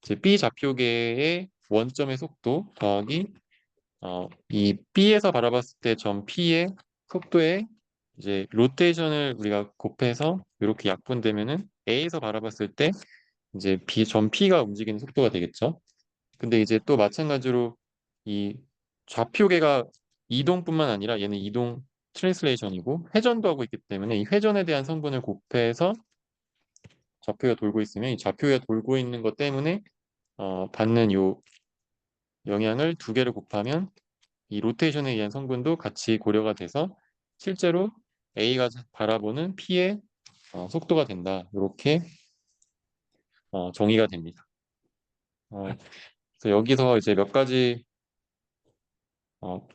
이제 B 좌표계의 원점의 속도 더하기 이 B에서 바라봤을 때 점 P의 속도에 이제 로테이션을 우리가 곱해서 이렇게 약분되면은 A에서 바라봤을 때 이제 점 P가 움직이는 속도가 되겠죠. 근데 이제 또 마찬가지로 이 좌표계가 이동뿐만 아니라 얘는 이동 트랜슬레이션이고 회전도 하고 있기 때문에 이 회전에 대한 성분을 곱해서 좌표가 돌고 있으면 이 좌표가 돌고 있는 것 때문에 받는 요 영향을 두 개를 곱하면 이 로테이션에 의한 성분도 같이 고려가 돼서 실제로 A가 바라보는 P의 속도가 된다. 이렇게 정의가 됩니다. 그래서 여기서 이제 몇 가지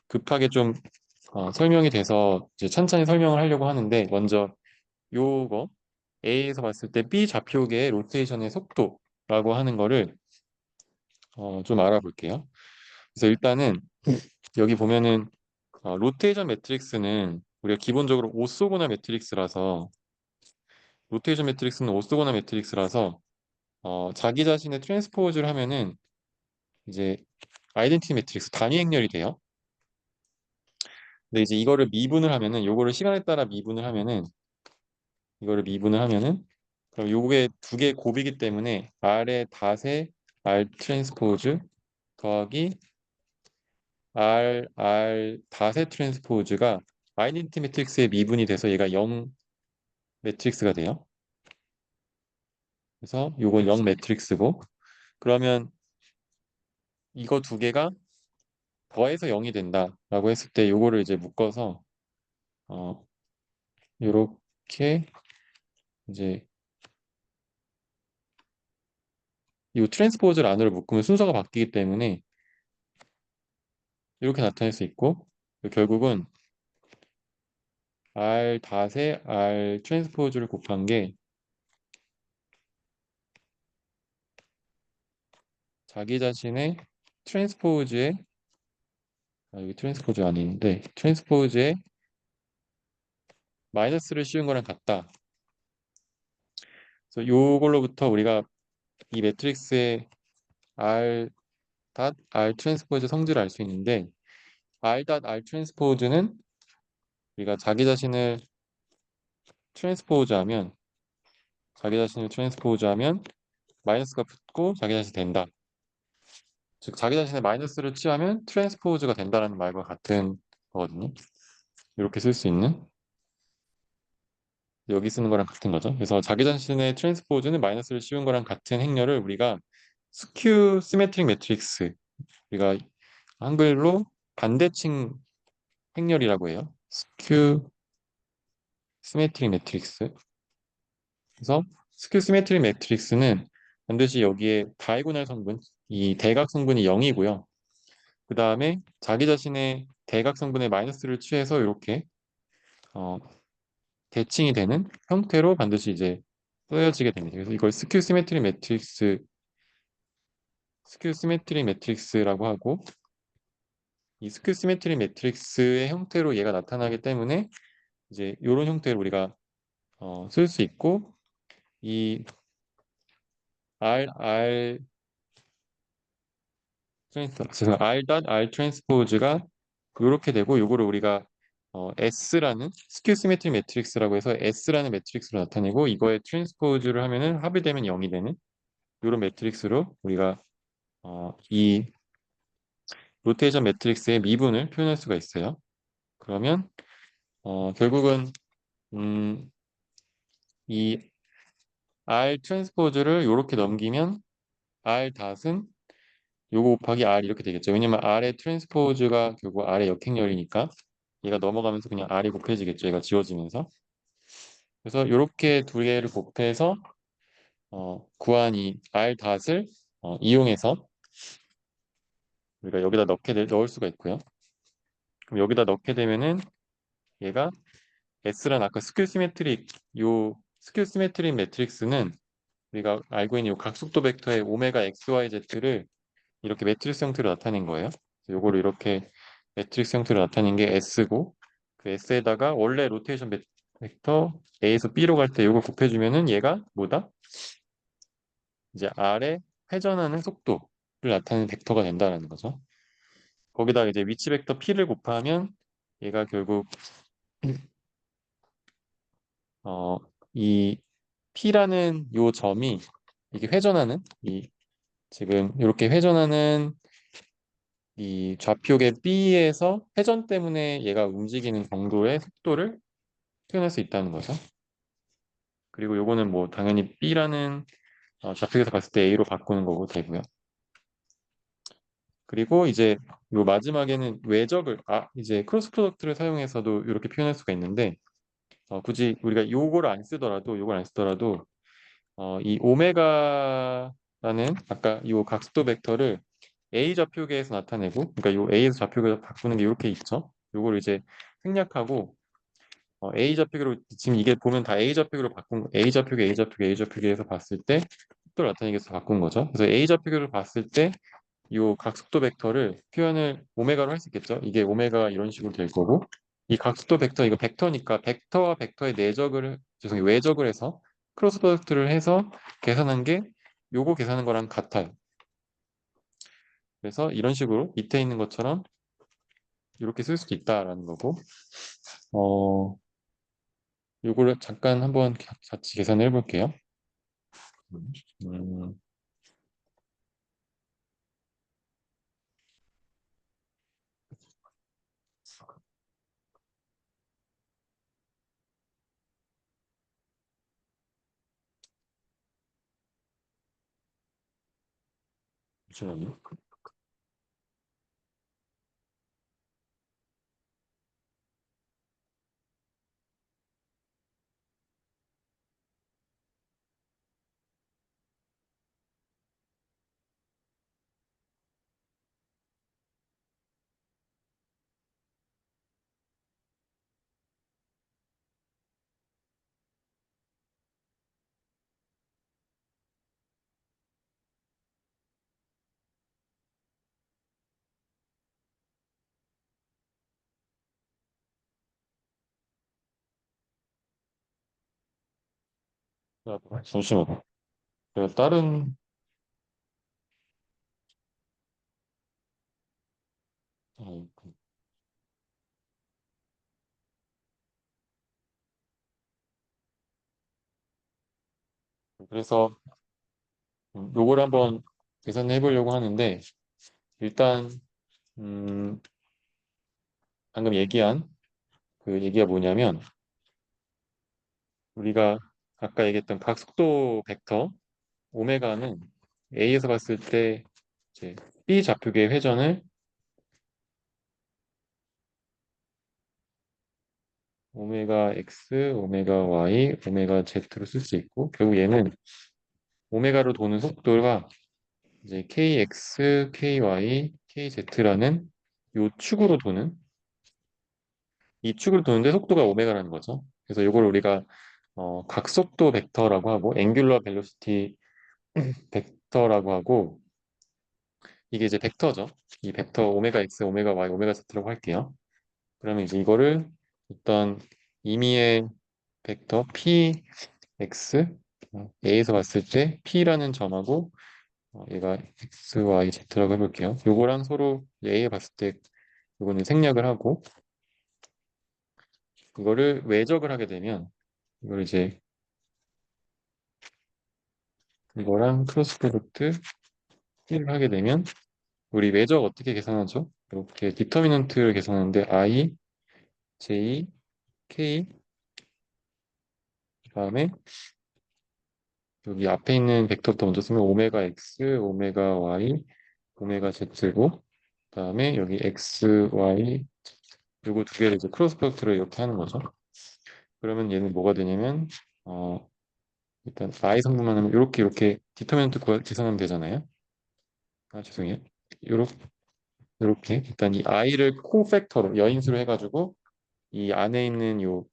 급하게 좀 설명이 돼서 이제 천천히 설명을 하려고 하는데 먼저 요거 A에서 봤을 때 B 좌표계의 로테이션의 속도라고 하는 거를 좀 알아볼게요. 그래서 일단은 여기 보면은 로테이션 매트릭스는 우리가 기본적으로 오소고나 매트릭스라서 로테이션 매트릭스는 오소고나 매트릭스라서 자기 자신의 트랜스포즈를 하면은 이제 아이덴티티 매트릭스 단위 행렬이 돼요. 근데 이제 이거를 미분을 하면은 요거를 시간에 따라 미분을 하면은 이거를 미분을 하면은 그럼 요게 두 개의 곱이기 때문에 R의 닷의 R 트랜스포즈 더하기 R 닷의 트랜스포즈가 아이덴티티 매트릭스의 미분이 돼서 얘가 0 매트릭스가 돼요. 그래서 요건 0 매트릭스고 그러면 이거 두 개가 더해서 0이 된다라고 했을 때 요거를 이제 묶어서 어 요렇게 이제 이 트랜스포즈를 안으로 묶으면 순서가 바뀌기 때문에 이렇게 나타낼 수 있고 결국은 R 닷에 R 트랜스포즈를 곱한 게 자기 자신의 트랜스포즈의 여기 트랜스포즈 아닌데 트랜스포즈에 마이너스를 씌운 거랑 같다. 그래서 요걸로부터 우리가 이 매트릭스의 R 닷 R 트랜스포즈 성질을 알 수 있는데 R 닷 R 트랜스포즈는 우리가 자기 자신을 트랜스포즈하면 마이너스가 붙고 자기 자신이 된다. 즉 자기 자신의 마이너스를 취하면 트랜스포즈가 된다라는 말과 같은 거거든요. 이렇게 쓸 수 있는 여기 쓰는 거랑 같은 거죠. 그래서 자기 자신의 트랜스포즈는 마이너스를 씌운 거랑 같은 행렬을 우리가 스큐 시메트릭 매트릭스 우리가 한글로 반대칭 행렬이라고 해요. 스큐 시메트릭 매트릭스. 그래서 스큐 시메트릭 매트릭스는 반드시 여기에 다이고널 성분, 이 대각 성분이 0이고요. 그 다음에 자기 자신의 대각 성분의 마이너스를 취해서 이렇게 어, 대칭이 되는 형태로 반드시 이제 쓰여지게 됩니다. 그래서 이걸 스큐 시메트릭 매트릭스라고 하고 이 스큐 시메트릭 매트릭스의 형태로 얘가 나타나기 때문에 이제 이런 형태로 우리가 쓸 수 있고 이 R R 트랜스포즈가 이렇게 되고 요거를 우리가 S라는 스큐 시메트릭 매트릭스라고 해서 S라는 매트릭스로 나타내고 이거에 트랜스포즈를 하면은 합의되면 0이 되는 이런 매트릭스로 우리가 이 로테이션 매트릭스의 미분을 표현할 수가 있어요. 그러면 결국은 이 R 트랜스포즈를 이렇게 넘기면 R 닷은 요거 곱하기 R 이렇게 되겠죠. 왜냐면 R의 트랜스포즈가 결국 R의 역행렬이니까 얘가 넘어가면서 그냥 R이 곱해지겠죠. 얘가 지워지면서. 그래서 이렇게 두 개를 곱해서 구한 이 R 닷을 이용해서 우리가 여기다 넣을 수가 있고요. 그럼 여기다 넣게 되면은 얘가 S란 아까 스큐 시메트릭 매트릭스는 우리가 알고 있는 이 각속도 벡터의 오메가 XYZ를 이렇게 매트릭스 형태로 나타낸 거예요. 요거를 이렇게 매트릭스 형태로 나타낸 게 S고 그 S에다가 원래 로테이션 벡터 A에서 B로 갈 때 요걸 곱해주면은 얘가 뭐다? 이제 R의 회전하는 속도를 나타내는 벡터가 된다는 거죠. 거기다 이제 위치 벡터 P를 곱하면 얘가 결국 어, 이 P라는 요 점이 이게 회전하는 지금 이렇게 회전하는 이 좌표계 B에서 회전 때문에 얘가 움직이는 정도의 속도를 표현할 수 있다는 거죠. 그리고 요거는 뭐 당연히 B라는 좌표에서 봤을 때 A로 바꾸는 거고 되고요. 그리고 이제 요 마지막에는 외적을 이제 크로스 프로덕트를 사용해서도 이렇게 표현할 수가 있는데 굳이 우리가 요걸 안 쓰더라도 이 오메가라는 아까 요 각도 벡터를 A 좌표계에서 나타내고 그러니까 요 A에서 좌표계로 바꾸는 게 이렇게 있죠. 요걸 이제 생략하고 A 좌표계로 지금 이게 보면 다 A 좌표계로 A 좌표계에서 봤을 때 속도를 나타내기 위해서 바꾼 거죠. 그래서 A 좌표계로 봤을 때 요 각속도 벡터를 표현을 오메가로 할 수 있겠죠. 이게 오메가 이런 식으로 될 거고 이 각속도 벡터 이거 벡터니까 벡터와 벡터의 내적을 죄송해요 외적을 해서 크로스 프로덕트를 해서 계산한 게 요거 계산한 거랑 같아요. 그래서 이런 식으로 밑에 있는 것처럼 이렇게 쓸 수도 있다라는 거고 어 요거를 잠깐 한번 같이 계산을 해볼게요. 음, 잠시만요. 잠시만요. 제가 다른 어, 그래서 요걸 한번 계산해 보려고 하는데 일단 음, 방금 얘기한 그 얘기가 뭐냐면 우리가 아까 얘기했던 각속도 벡터 오메가는 A에서 봤을 때 이제 B 좌표계의 회전을 오메가 X, 오메가 Y, 오메가 Z로 쓸 수 있고 결국 얘는 오메가로 도는 속도가 이제 KX, KY, KZ라는 요 축으로 도는 이 축으로 도는데 속도가 오메가라는 거죠. 그래서 이걸 우리가 각속도 벡터라고 하고 앵귤러 벨로시티 벡터라고 하고 이게 이제 벡터죠. 이 벡터 오메가 X, 오메가 Y, 오메가 Z라고 할게요. 그러면 이제 이거를 어떤 임의의 벡터 PX A에서 봤을 때 P라는 점하고 얘가 X, Y, Z라고 해볼게요. 요거랑 서로 A에 봤을 때 이거는 생략을 하고 이거를 외적을 하게 되면 이걸 이제 이거랑 크로스 프로덕트 P를 하게 되면 우리 외적 어떻게 계산하죠? 이렇게 디터미넌트를 계산하는데 I, J, K 그다음에 여기 앞에 있는 벡터부터 먼저 쓰면 오메가 X, 오메가 Y, 오메가 Z고 그다음에 여기 X, Y 요거 두 개를 이제 크로스 프로덕트를 이렇게 하는 거죠. 그러면 얘는 뭐가 되냐면 일단 I 성분만 하면 이렇게 디터미넌트 계산하면 되잖아요. 아 죄송해요. 요렇게 이렇게 일단 이 i를 코팩터로 여인수로 해가지고 이 안에 있는 요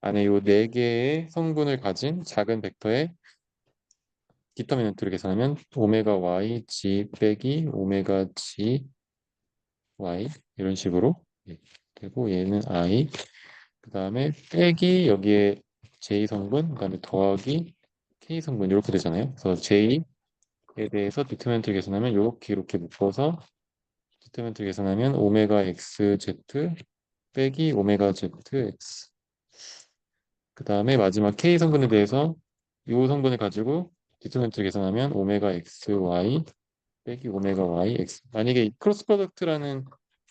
안에 요 네 개의 성분을 가진 작은 벡터의 디터미넌트를 계산하면 오메가 y g 빼기 오메가 g y 이런 식으로 되고 얘는 i 그 다음에 빼기 여기에 j 성분 그 다음에 더하기 k 성분 이렇게 되잖아요. 그래서 j에 대해서 디터미넌트를 계산하면 이렇게 묶어서 디터미넌트를 계산하면 오메가 x z 빼기 오메가 z x 그 다음에 마지막 K 성분에 대해서 이 성분을 가지고 디터미넌트를 계산하면 오메가 x y 빼기 오메가 y x 만약에 이 크로스 프로덕트라는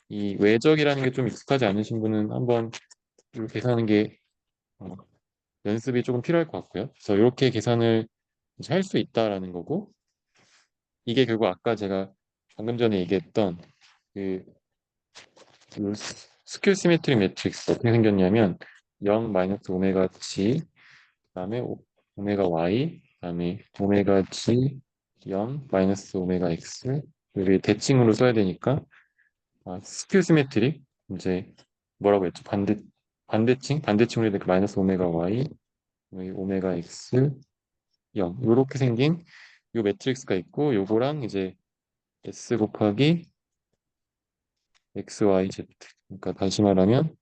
이 외적이라는 게 좀 익숙하지 않으신 분은 한번 이렇게 계산하는 게 어, 연습이 조금 필요할 것 같고요. 그래서 이렇게 계산을 할 수 있다라는 거고 이게 결국 아까 제가 방금 전에 얘기했던 그 스큐 시메트릭 매트릭스 어떻게 생겼냐면 0 마이너스 오메가 G 그다음에 오메가 Y 그다음에 오메가 G 0 마이너스 오메가 X 여기 대칭으로 써야 되니까 스큐 시메트릭 이제 뭐라고 했죠? 반대칭으로 해야 되니까 마이너스 오메가 Y 오메가 X 0 이렇게 생긴 요 매트릭스가 있고 요거랑 이제 S 곱하기 XYZ. 그러니까 다시 말하면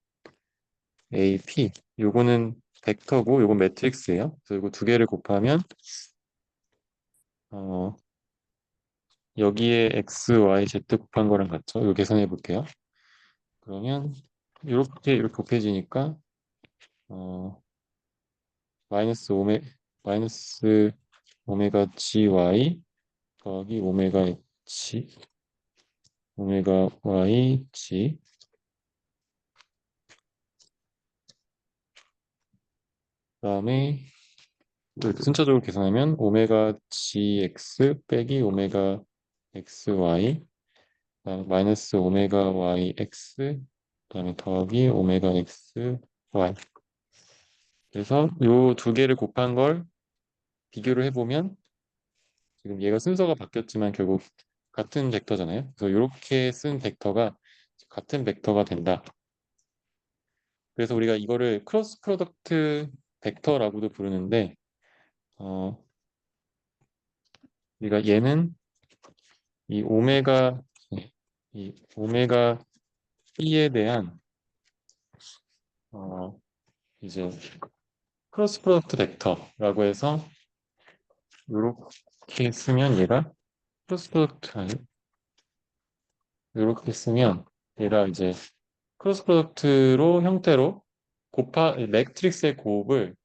AP. 요거는 벡터고 요건 매트릭스예요. 그래서 이거 두 개를 곱하면 어, 여기에 XYZ 곱한 거랑 같죠? 이거 계산해 볼게요. 그러면 이렇게 곱해지니까 어, 마이너스 마이너스 오메가 GY 더하기 오메가 YG 그다음에 이렇게 순차적으로 계산하면 오메가 GX 빼기 오메가 XY 그다음에 마이너스 오메가 YX 그다음에 더하기 오메가 XY 그래서 요 두 개를 곱한 걸 비교를 해보면 지금 얘가 순서가 바뀌었지만 결국 같은 벡터잖아요. 그래서 이렇게 쓴 벡터가 같은 벡터가 된다. 그래서 우리가 이거를 크로스 프로덕트 벡터라고도 부르는데 어, 우리가 얘는 이 오메가 이 오메가 P에 대한 어, 이제 크로스 프로덕트 벡터라고 해서 이렇게 쓰면 얘가 크로스 프로덕트 아니 이렇게 쓰면 얘가 이제 크로스 프로덕트로 형태로 매트릭스의 곱을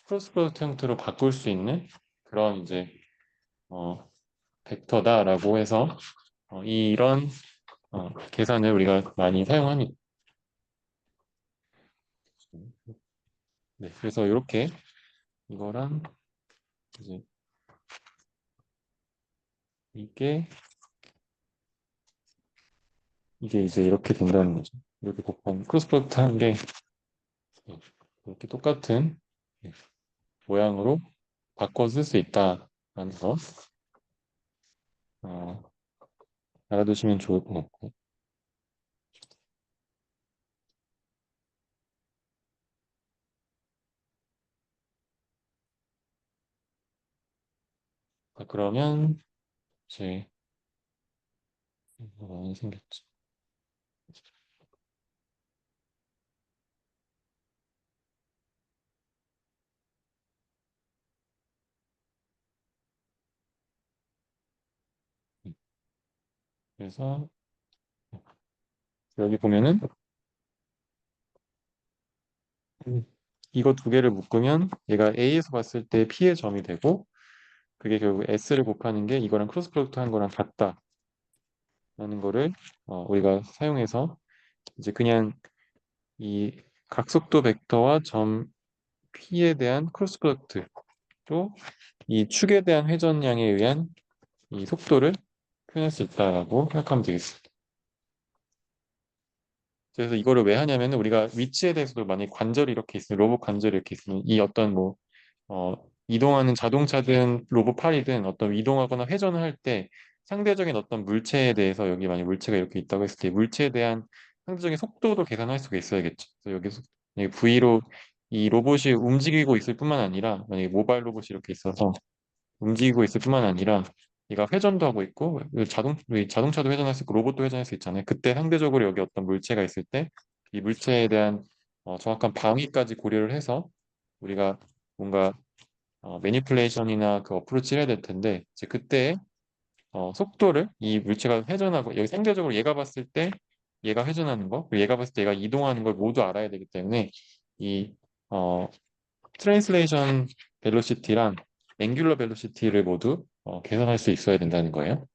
크로스 프로덕트 형태로 바꿀 수 있는 그런 이제 어, 벡터다라고 해서 이런 계산을 우리가 많이 사용합니다. 네, 그래서 이렇게 이거랑 이제 이게 이게 이제 이렇게 된다는 거죠. 이렇게 곱하면 크로스 프로덕트 하는 게 이렇게 똑같은 모양으로 바꿔 쓸 수 있다라는 거 어, 알아두시면 좋을 것 같고. 그러면 이제 많이 생겼죠. 그래서 여기 보면은 음, 이거 두 개를 묶으면 얘가 A에서 봤을 때 P의 점이 되고 그게 결국 S를 곱하는 게 이거랑 크로스 프로덕트 한 거랑 같다라는 거를 우리가 사용해서 이제 그냥 이 각속도 벡터와 점 P에 대한 크로스 프로덕트로 이 축에 대한 회전량에 의한 이 속도를 표현할 수 있다라고 생각하면 되겠습니다. 그래서 이거를 왜 하냐면 우리가 위치에 대해서도 만약 관절이 이렇게 있으면 로봇 관절이 이렇게 있으면 이 어떤 뭐 이동하는 자동차든 로봇 팔이든 어떤 이동하거나 회전을 할 때 상대적인 어떤 물체에 대해서 여기 만약 물체가 이렇게 있다고 했을 때 물체에 대한 상대적인 속도도 계산할 수가 있어야겠죠. 그래서 여기서 V로 이 로봇이 움직이고 있을 뿐만 아니라 만약에 모바일 로봇이 이렇게 있어서 움직이고 있을 뿐만 아니라 얘가 회전도 하고 있고 자동차도 회전할 수 있고 로봇도 회전할 수 있잖아요. 그때 상대적으로 여기 어떤 물체가 있을 때 이 물체에 대한 정확한 방위까지 고려를 해서 우리가 뭔가 매니플레이션이나 그 어프로치를 해야 될 텐데 이제 그때 속도를 이 물체가 회전하고 여기 상대적으로 얘가 봤을 때 얘가 회전하는 거 그리고 얘가 봤을 때 얘가 이동하는 걸 모두 알아야 되기 때문에 이 어, 트랜슬레이션 벨로시티랑 앵귤러 벨로시티를 모두 계산할 수 있어야 된다는 거예요.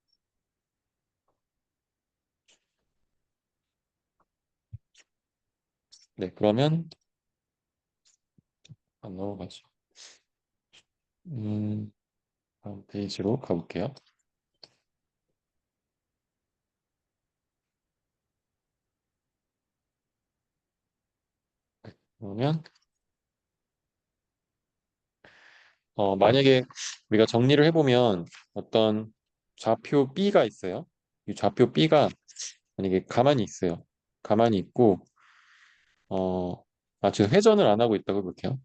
네, 그러면 넘어가죠. 음, 다음 페이지로 가볼게요. 그러면 만약에 우리가 정리를 해보면 어떤 좌표 B가 있어요. 이 좌표 B가 만약에 가만히 있어요. 가만히 있고 지금 회전을 안 하고 있다고 볼게요.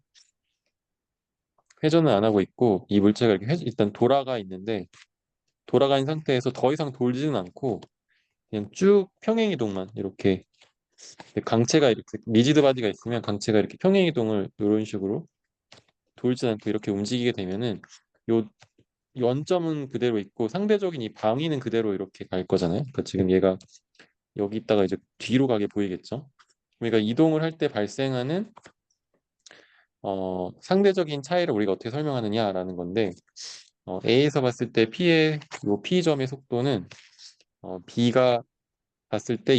회전을 안 하고 있고 이 물체가 이렇게 일단 돌아가 있는데 돌아간 상태에서 더 이상 돌지는 않고 그냥 쭉 평행 이동만 이렇게 강체가 이렇게 리지드 바디가 있으면 강체가 이렇게 평행 이동을 이런 식으로 돌지 않고 이렇게 움직이게 되면은 요 원점은 그대로 있고 상대적인 이 방위는 그대로 이렇게 갈 거잖아요. 그러니까 지금 얘가 여기 있다가 이제 뒤로 가게 보이겠죠. 그러니까 이동을 할 때 발생하는 상대적인 차이를 우리가 어떻게 설명하느냐라는 건데 A에서 봤을 때 P의 요 P점의 속도는 B가 봤을 때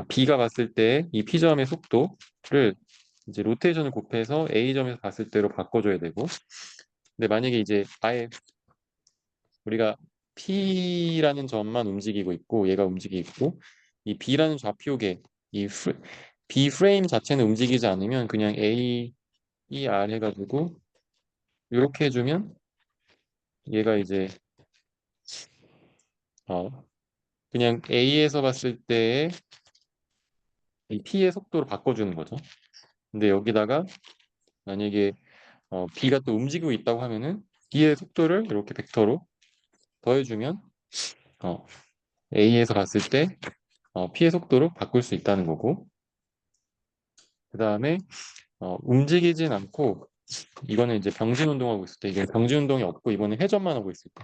B가 봤을 때 이 P점의 속도를 이제 로테이션을 곱해서 A점에서 봤을 때로 바꿔줘야 되고 근데 만약에 이제 아예 우리가 P라는 점만 움직이고 있고 얘가 움직이고 있고 이 B라는 좌표계 B 프레임 자체는 움직이지 않으면 그냥 A, E, R 해가지고 이렇게 해주면 얘가 이제 어, 그냥 A에서 봤을 때의 이 P의 속도로 바꿔주는 거죠. 근데 여기다가 만약에 B가 또 움직이고 있다고 하면은 B의 속도를 이렇게 벡터로 더해주면 어, A에서 봤을 때 P의 속도로 바꿀 수 있다는 거고 그 다음에 움직이진 않고 이거는 이제 병진 운동하고 있을 때 이게 병진 운동이 없고 이거는 회전만 하고 있을 때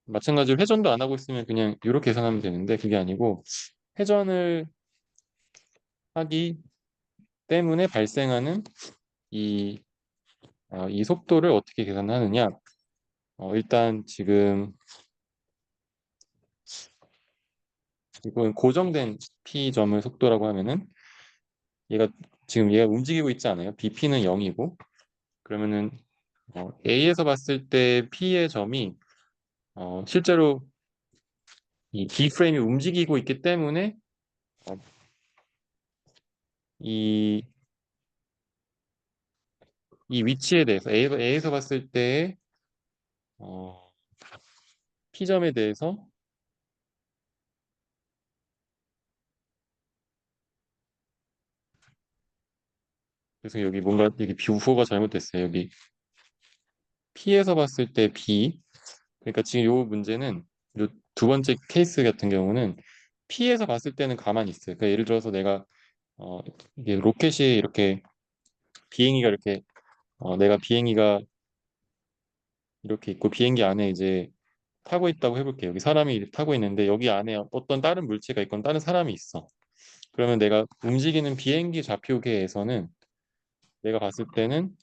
마찬가지로 회전도 안 하고 있으면 그냥 이렇게 계산하면 되는데 그게 아니고 회전을 하기 때문에 발생하는 이, 이 속도를 어떻게 계산하느냐 일단 지금 이건 고정된 P점의 속도라고 하면은 얘가 지금 얘가 움직이고 있지 않아요. BP는 0이고 그러면은 A에서 봤을 때 P의 점이 실제로 이 B 프레임이 움직이고 있기 때문에 어, 이, 이 위치에 대해서 A에서 봤을 때 어, P점에 대해서 그래서 여기 뭔가 여기 비우호가 잘못됐어요. 여기 P에서 봤을 때 B 그러니까 지금 요 문제는 요 두 번째 케이스 같은 경우는 P에서 봤을 때는 가만히 있어요. 그러니까 예를 들어서 내가 이게 로켓이 이렇게 비행기가 이렇게 내가 비행기가 이렇게 있고 비행기 안에 이제 타고 있다고 해볼게요. 여기 사람이 타고 있는데 여기 안에 어떤 다른 물체가 있건 다른 사람이 있어. 그러면 내가 움직이는 비행기 좌표계에서는 내가 봤을 때는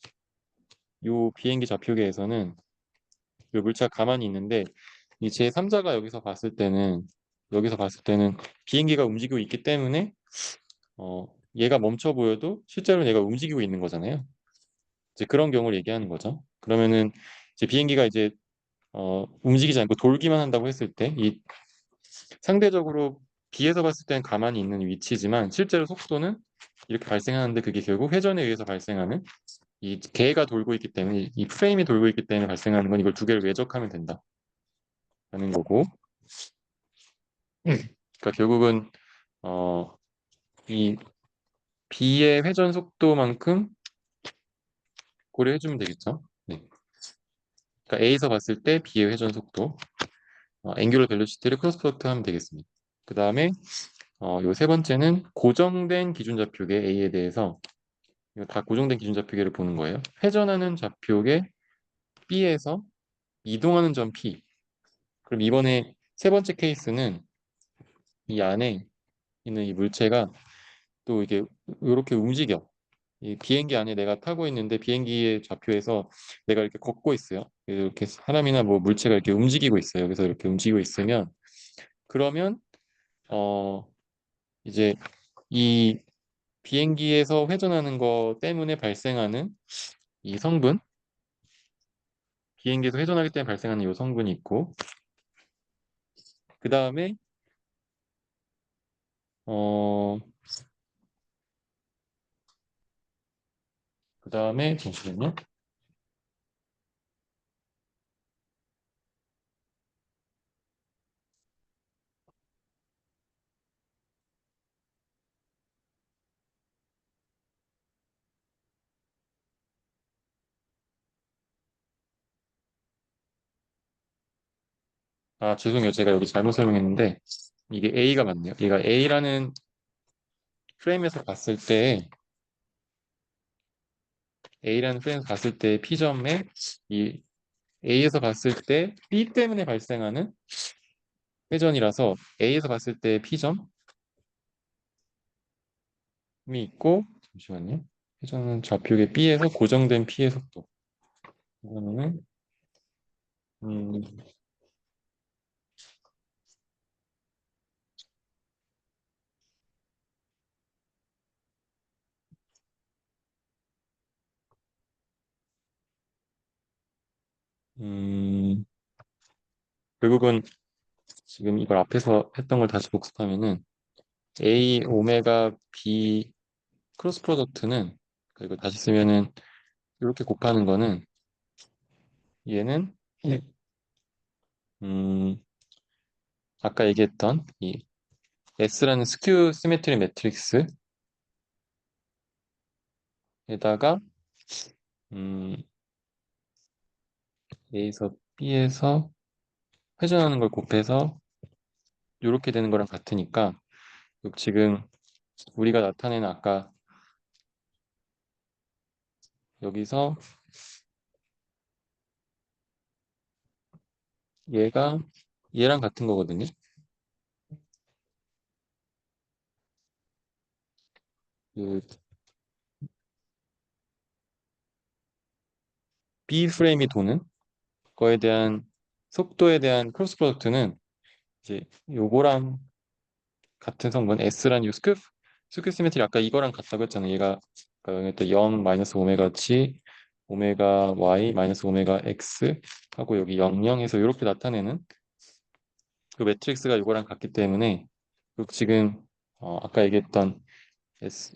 요 비행기 좌표계에서는 요 물체가 가만히 있는데 이 제3자가 여기서 봤을 때는 비행기가 움직이고 있기 때문에 얘가 멈춰 보여도 실제로 얘가 움직이고 있는 거잖아요. 이제 그런 경우를 얘기하는 거죠. 그러면은 이제 비행기가 이제 움직이지 않고 돌기만 한다고 했을 때 이 상대적으로 B에서 봤을 때는 가만히 있는 위치지만 실제로 속도는 이렇게 발생하는데 그게 결국 회전에 의해서 발생하는 이 개가 돌고 있기 때문에 이 프레임이 돌고 있기 때문에 발생하는 건 이걸 두 개를 외적하면 된다는 거고 그러니까 결국은 이 B의 회전 속도만큼 고려해주면 되겠죠. 네. 그러니까 A에서 봤을 때 B의 회전 속도 앵귤러 벨로시티를 크로스 프로덕트 하면 되겠습니다. 그 다음에 요 세 번째는 고정된 기준 좌표계 A에 대해서 이거 다 고정된 기준 좌표계를 보는 거예요. 회전하는 좌표계 B에서 이동하는 점 P. 그럼 이번에 세 번째 케이스는 이 안에 있는 이 물체가 또 이게 이렇게 움직여. 이 비행기 안에 내가 타고 있는데 비행기의 좌표에서 내가 이렇게 걷고 있어요. 이렇게 사람이나 뭐 물체가 이렇게 움직이고 있어요. 그래서 이렇게 움직이고 있으면 그러면 어 이제 이 비행기에서 회전하는 거 때문에 발생하는 이 성분, 비행기에서 회전하기 때문에 발생하는 이 성분이 있고 그 다음에 어 그 다음에 잠시만요. 아, 죄송해요. 제가 여기 잘못 설명했는데 이게 A가 맞네요. 얘가 A라는 프레임에서 봤을 때 A라는 프레임에서 봤을 때 P점에 이 A에서 봤을 때 B 때문에 발생하는 회전이라서 A에서 봤을 때 P점이 있고 잠시만요. 회전은 좌표계 B에서 고정된 P의 속도. 그러면은 음, 음, 결국은 지금 이걸 앞에서 했던 걸 다시 복습하면은 A 오메가 B 크로스 프로덕트는 그리고 다시 쓰면은 이렇게 곱하는 거는 얘는 음, 아까 얘기했던 이 S라는 스큐 시메트리 매트릭스에다가 음, A에서 B에서 회전하는 걸 곱해서 이렇게 되는 거랑 같으니까 지금 우리가 나타낸 아까 여기서 얘가 얘랑 같은 거거든요. 그 B 프레임이 도는 거에 대한 속도에 대한 크로스 프로덕트는 이제 요거랑 같은 성분 S란 요 스크 시메트리 아까 이거랑 같다고 했잖아요. 얘가 또 0 마이너스 오메가 치 오메가 y 마이너스 오메가 x 하고 여기 0, 0 해서 이렇게 나타내는 그 매트릭스가 이거랑 같기 때문에 지금 아까 얘기했던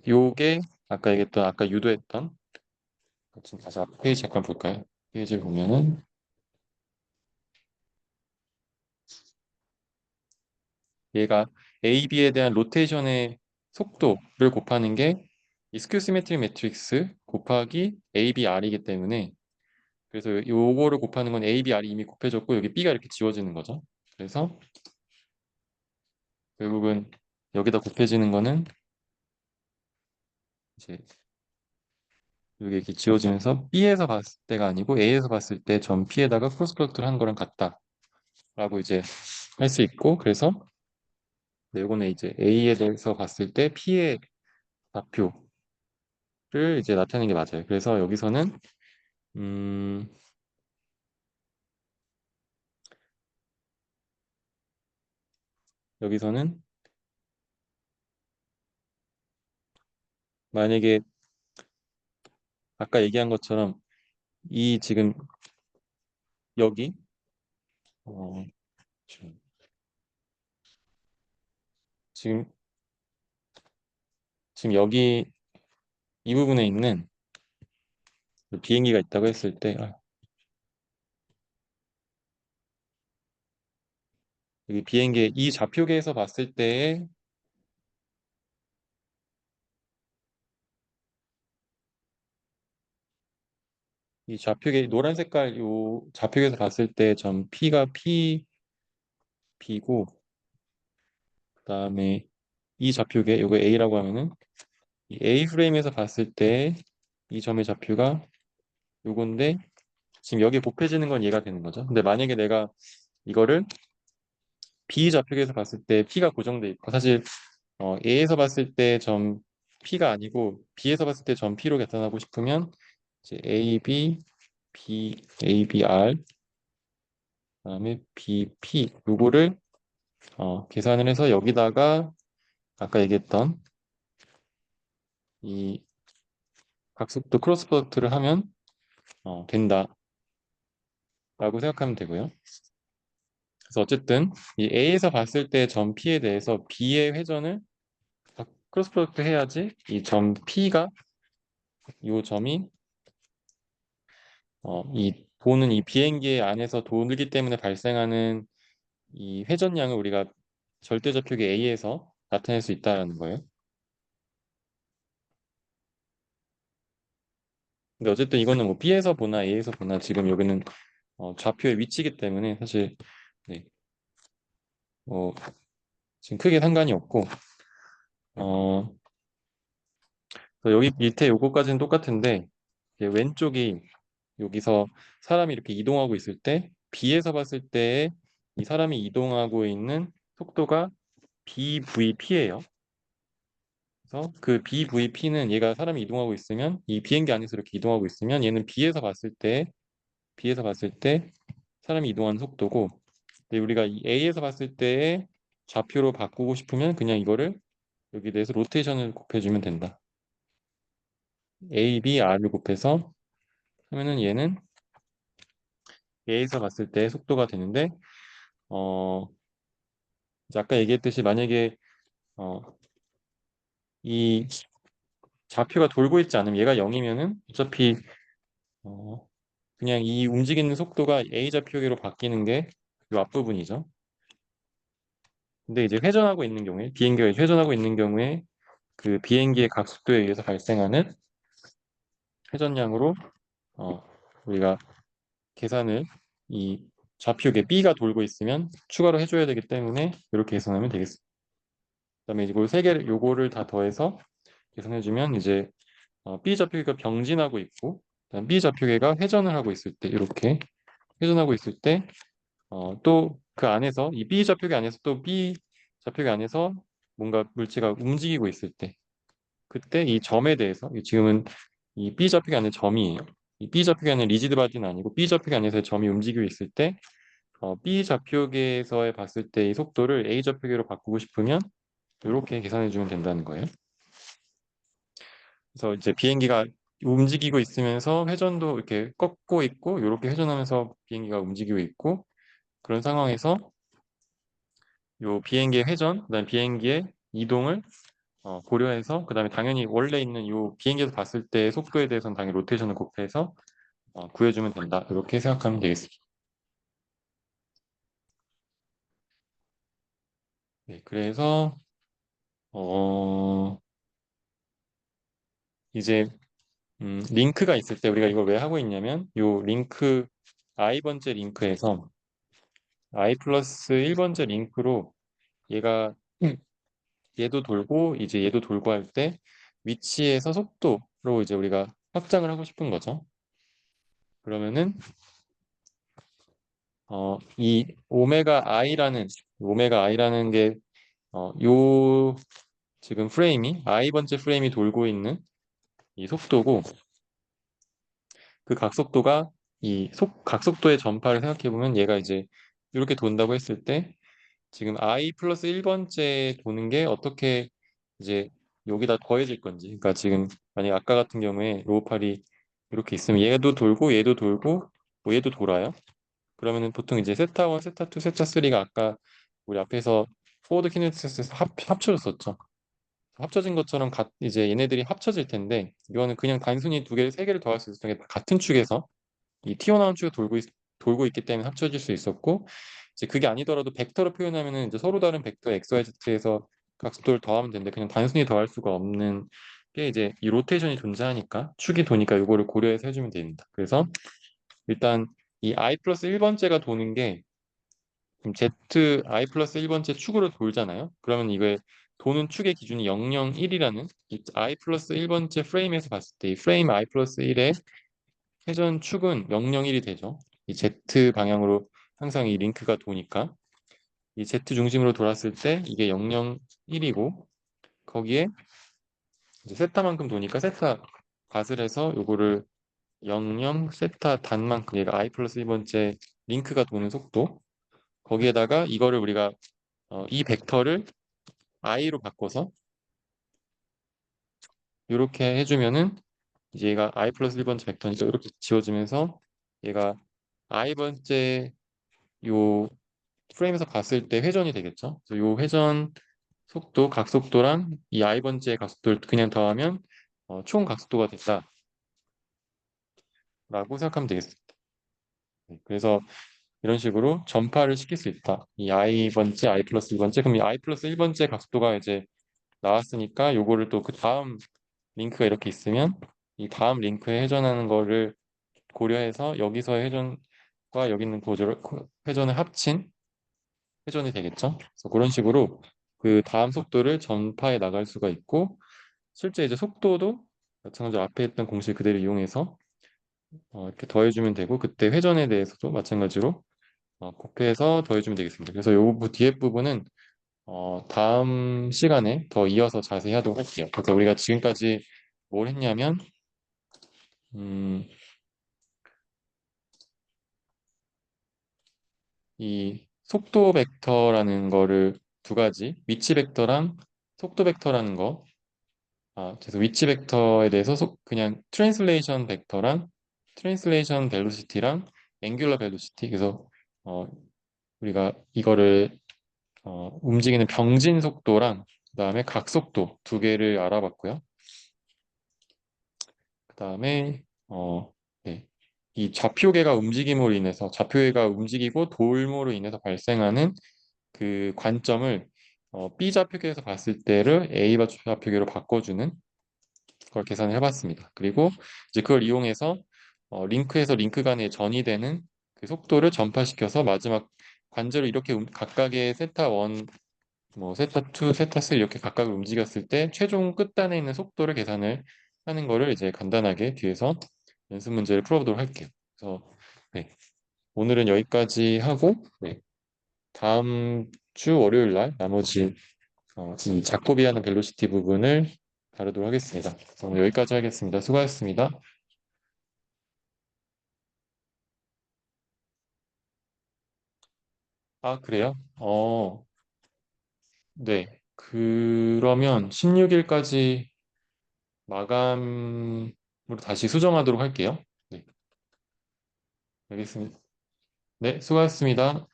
요게 아까 얘기했던 아까 유도했던 지금 다시 앞 페이지 잠깐 볼까요? 페이지 보면은 얘가 AB에 대한 로테이션의 속도를 곱하는 게 이 스큐 시메트리 매트릭스 곱하기 ABR이기 때문에 그래서 요거를 곱하는 건 ABR이 이미 곱해졌고 여기 B가 이렇게 지워지는 거죠. 그래서 결국은 여기다 곱해지는 거는 이제 여기 이렇게 지워지면서 B에서 봤을 때가 아니고 A에서 봤을 때 점 P에다가 크로스 프로덕트를 한 거랑 같다라고 이제 할 수 있고 그래서 요거는 이제 A에 대해서 봤을 때 P의 좌표를 이제 나타내는 게 맞아요. 그래서 여기서는 음, 여기서는 만약에 아까 얘기한 것처럼 이 지금 여기 어, 지금 지금 여기 이 부분에 있는 비행기가 있다고 했을 때 여기 비행기의 이 좌표계에서 봤을 때의 이 좌표계 노란 색깔 요 좌표계에서 봤을 때 점 P가 B고 그다음에 이 좌표계 요거 A라고 하면은 이 A 프레임에서 봤을 때 이 점의 좌표가 요건데 지금 여기 곱해지는 건 얘가 되는 거죠. 근데 만약에 내가 이거를 B 좌표계에서 봤을 때 P가 고정돼 있고 사실 A에서 봤을 때 점 P가 아니고 B에서 봤을 때 점 P로 계산하고 싶으면 이제 ABR 그다음에 BP 요거를 계산을 해서 여기다가 아까 얘기했던 이 각속도 크로스 프로덕트를 하면 된다라고 생각하면 되고요. 그래서 어쨌든 이 A에서 봤을 때 점 P에 대해서 B의 회전을 크로스 프로덕트 해야지 이 점 P가 이 점이 이 도는 이 비행기 안에서 돌기 때문에 발생하는 이 회전량을 우리가 절대좌표기 A에서 나타낼 수 있다는 거예요. 근데 어쨌든 이거는 뭐 B에서 보나 A에서 보나 지금 여기는 좌표의 위치이기 때문에 사실 네, 뭐 지금 크게 상관이 없고 어, 그래서 여기 밑에 요거까지는 똑같은데 이제 왼쪽이 여기서 사람이 이렇게 이동하고 있을 때 B에서 봤을 때 이 사람이 이동하고 있는 속도가 BVP예요. 그래서 그 BVP는 얘가 사람이 이동하고 있으면 이 비행기 안에서 이렇게 이동하고 있으면 얘는 B에서 봤을 때 사람이 이동하는 속도고 근데 우리가 이 A에서 봤을 때의 좌표로 바꾸고 싶으면 그냥 이거를 여기 대해서 로테이션을 곱해주면 된다. A, B, R을 곱해서 하면은 얘는 A에서 봤을 때 속도가 되는데 어 이제 아까 얘기했듯이 만약에 어 이 좌표가 돌고 있지 않으면 얘가 0이면은 어차피 어 그냥 이 움직이는 속도가 A 좌표계로 바뀌는 게 이 앞부분이죠. 근데 이제 회전하고 있는 경우에 비행기가 회전하고 있는 경우에 그 비행기의 각속도에 의해서 발생하는 회전량으로 어 우리가 계산을 이 좌표계 B가 돌고 있으면 추가로 해줘야 되기 때문에 이렇게 계산하면 되겠습니다. 그다음에 이걸 세 개를 요거를 다 더해서 계산해주면 이제 B 좌표계가 병진하고 있고 그다음 B 좌표계가 회전을 하고 있을 때 이렇게 회전하고 있을 때 또 그 안에서 이 B 좌표계 안에서 또 B 좌표계 안에서 뭔가 물체가 움직이고 있을 때 그때 이 점에 대해서 지금은 이 B 좌표계 안에 점이에요. 이 B 좌표계 안에 리지드 바디는 아니고 B 좌표계 안에서 점이 움직이고 있을 때 B 좌표계에서 봤을 때 이 속도를 A 좌표계로 바꾸고 싶으면 이렇게 계산해 주면 된다는 거예요. 그래서 이제 비행기가 움직이고 있으면서 회전도 이렇게 꺾고 있고 이렇게 회전하면서 비행기가 움직이고 있고 그런 상황에서 요 비행기의 회전, 그다음 비행기의 이동을 고려해서 그다음에 당연히 원래 있는 요 비행기에서 봤을 때 속도에 대해서는 당연히 로테이션을 곱해서 구해주면 된다. 이렇게 생각하면 되겠습니다. 네, 그래서 어, 이제 링크가 있을 때 우리가 이걸 왜 하고 있냐면 요 링크 i번째 링크에서 i 플러스 1번째 링크로 얘가 얘도 돌고 이제 얘도 돌고 할 때 위치에서 속도로 이제 우리가 확장을 하고 싶은 거죠. 그러면은 이 오메가 i라는 게 요 지금 프레임이 i번째 프레임이 돌고 있는 이 속도고 그 각속도가 각속도의 전파를 생각해 보면 얘가 이제 이렇게 돈다고 했을 때 지금 i 플러스 1번째 도는 게 어떻게 이제 여기다 더해질 건지 그러니까 지금 만약 아까 같은 경우에 로우팔이 이렇게 있으면 얘도 돌고 뭐 얘도 돌아요. 그러면은 보통 이제 세타 1, 세타 2, 세타 3가 아까 우리 앞에서 포워드 키네틱스에서 합쳐졌었죠. 합쳐진 것처럼 이제 얘네들이 합쳐질 텐데 이거는 그냥 단순히 두 개, 세 개를 더할 수 있었던 게 같은 축에서 이 튀어나온 축이 돌고 있기 때문에 합쳐질 수 있었고 이제 그게 아니더라도 벡터로 표현하면은 이제 서로 다른 벡터 x, y, z에서 각속도를 더하면 되는데 그냥 단순히 더할 수가 없는 게 이제 이 로테이션이 존재하니까 축이 도니까 이거를 고려해서 해주면 됩니다. 그래서 일단 이 i 플러스 1번째가 도는 게 그럼 z i 플러스 1번째 축으로 돌잖아요. 그러면 이게 도는 축의 기준이 0, 0, 1이라는 이 i 플러스 1번째 프레임에서 봤을 때 이 프레임 i 플러스 1의 회전 축은 0, 0, 1이 되죠. 이 z 방향으로 항상 이 링크가 도니까 이 z 중심으로 돌았을 때 이게 0, 0, 1이고 거기에 이제 세타만큼 도니까 세타 갓을 해서 요거를 0, 0 세타 단만큼 얘가 i 플러스 1번째 링크가 도는 속도 거기에다가 이거를 우리가 이 벡터를 i로 바꿔서 이렇게 해주면은 이제 얘가 i 플러스 1번째 벡터니까 이렇게 지워지면서 얘가 i번째 요 프레임에서 봤을 때 회전이 되겠죠. 그래서 요 회전 속도, 각속도랑 이 i번째 각속도를 그냥 더하면 총 각속도가 된다라고 생각하면 되겠습니다. 네, 그래서 이런 식으로 전파를 시킬 수 있다. 이 i번째, i 플러스 1번째 그럼 이 i 플러스 1번째 각속도가 이제 나왔으니까 요거를 또 그 다음 링크가 이렇게 있으면 이 다음 링크에 회전하는 거를 고려해서 여기서의 회전과 여기 있는 회전을 합친 회전이 되겠죠. 그래서 그런 식으로 그 다음 속도를 전파해 나갈 수가 있고 실제 이제 속도도 마찬가지로 앞에 했던 공식 그대로 이용해서 이렇게 더해주면 되고 그때 회전에 대해서도 마찬가지로 곱해서 더해주면 되겠습니다. 그래서 요 뒤에 부분은 다음 시간에 더 이어서 자세히 하도록 할게요. 그래서 우리가 지금까지 뭘 했냐면 음, 이 속도 벡터라는 거를 두 가지 위치 벡터랑 속도 벡터라는 거 그래서 위치 벡터에 대해서 그냥 트랜슬레이션 벡터랑 트랜슬레이션 벨로시티랑 앵귤러 벨로시티 그래서 어, 우리가 이거를 움직이는 병진 속도랑 그다음에 각속도 두 개를 알아봤고요. 그다음에 네. 이 좌표계가 움직임으로 인해서 좌표계가 움직이고 돌므로 인해서 발생하는 그 관점을 B 좌표계에서 봤을 때를 A 좌표계로 바꿔주는 걸 계산을 해봤습니다. 그리고 이제 그걸 이용해서 링크에서 링크 간에 전이 되는 그 속도를 전파시켜서 마지막 관절을 이렇게 각각의 세타 1, 뭐 세타 2, 세타 3 이렇게 각각을 움직였을 때 최종 끝단에 있는 속도를 계산을 하는 거를 이제 간단하게 뒤에서 연습 문제를 풀어보도록 할게요. 그래서 네, 오늘은 여기까지 하고 네, 다음 주 월요일 날 나머지 이 자코비아는 벨로시티 부분을 다루도록 하겠습니다. 그래서 오늘 여기까지 하겠습니다. 수고하셨습니다. 아, 그래요? 네. 그러면 16일까지 마감으로 다시 수정하도록 할게요. 네, 알겠습니다. 네, 수고하셨습니다.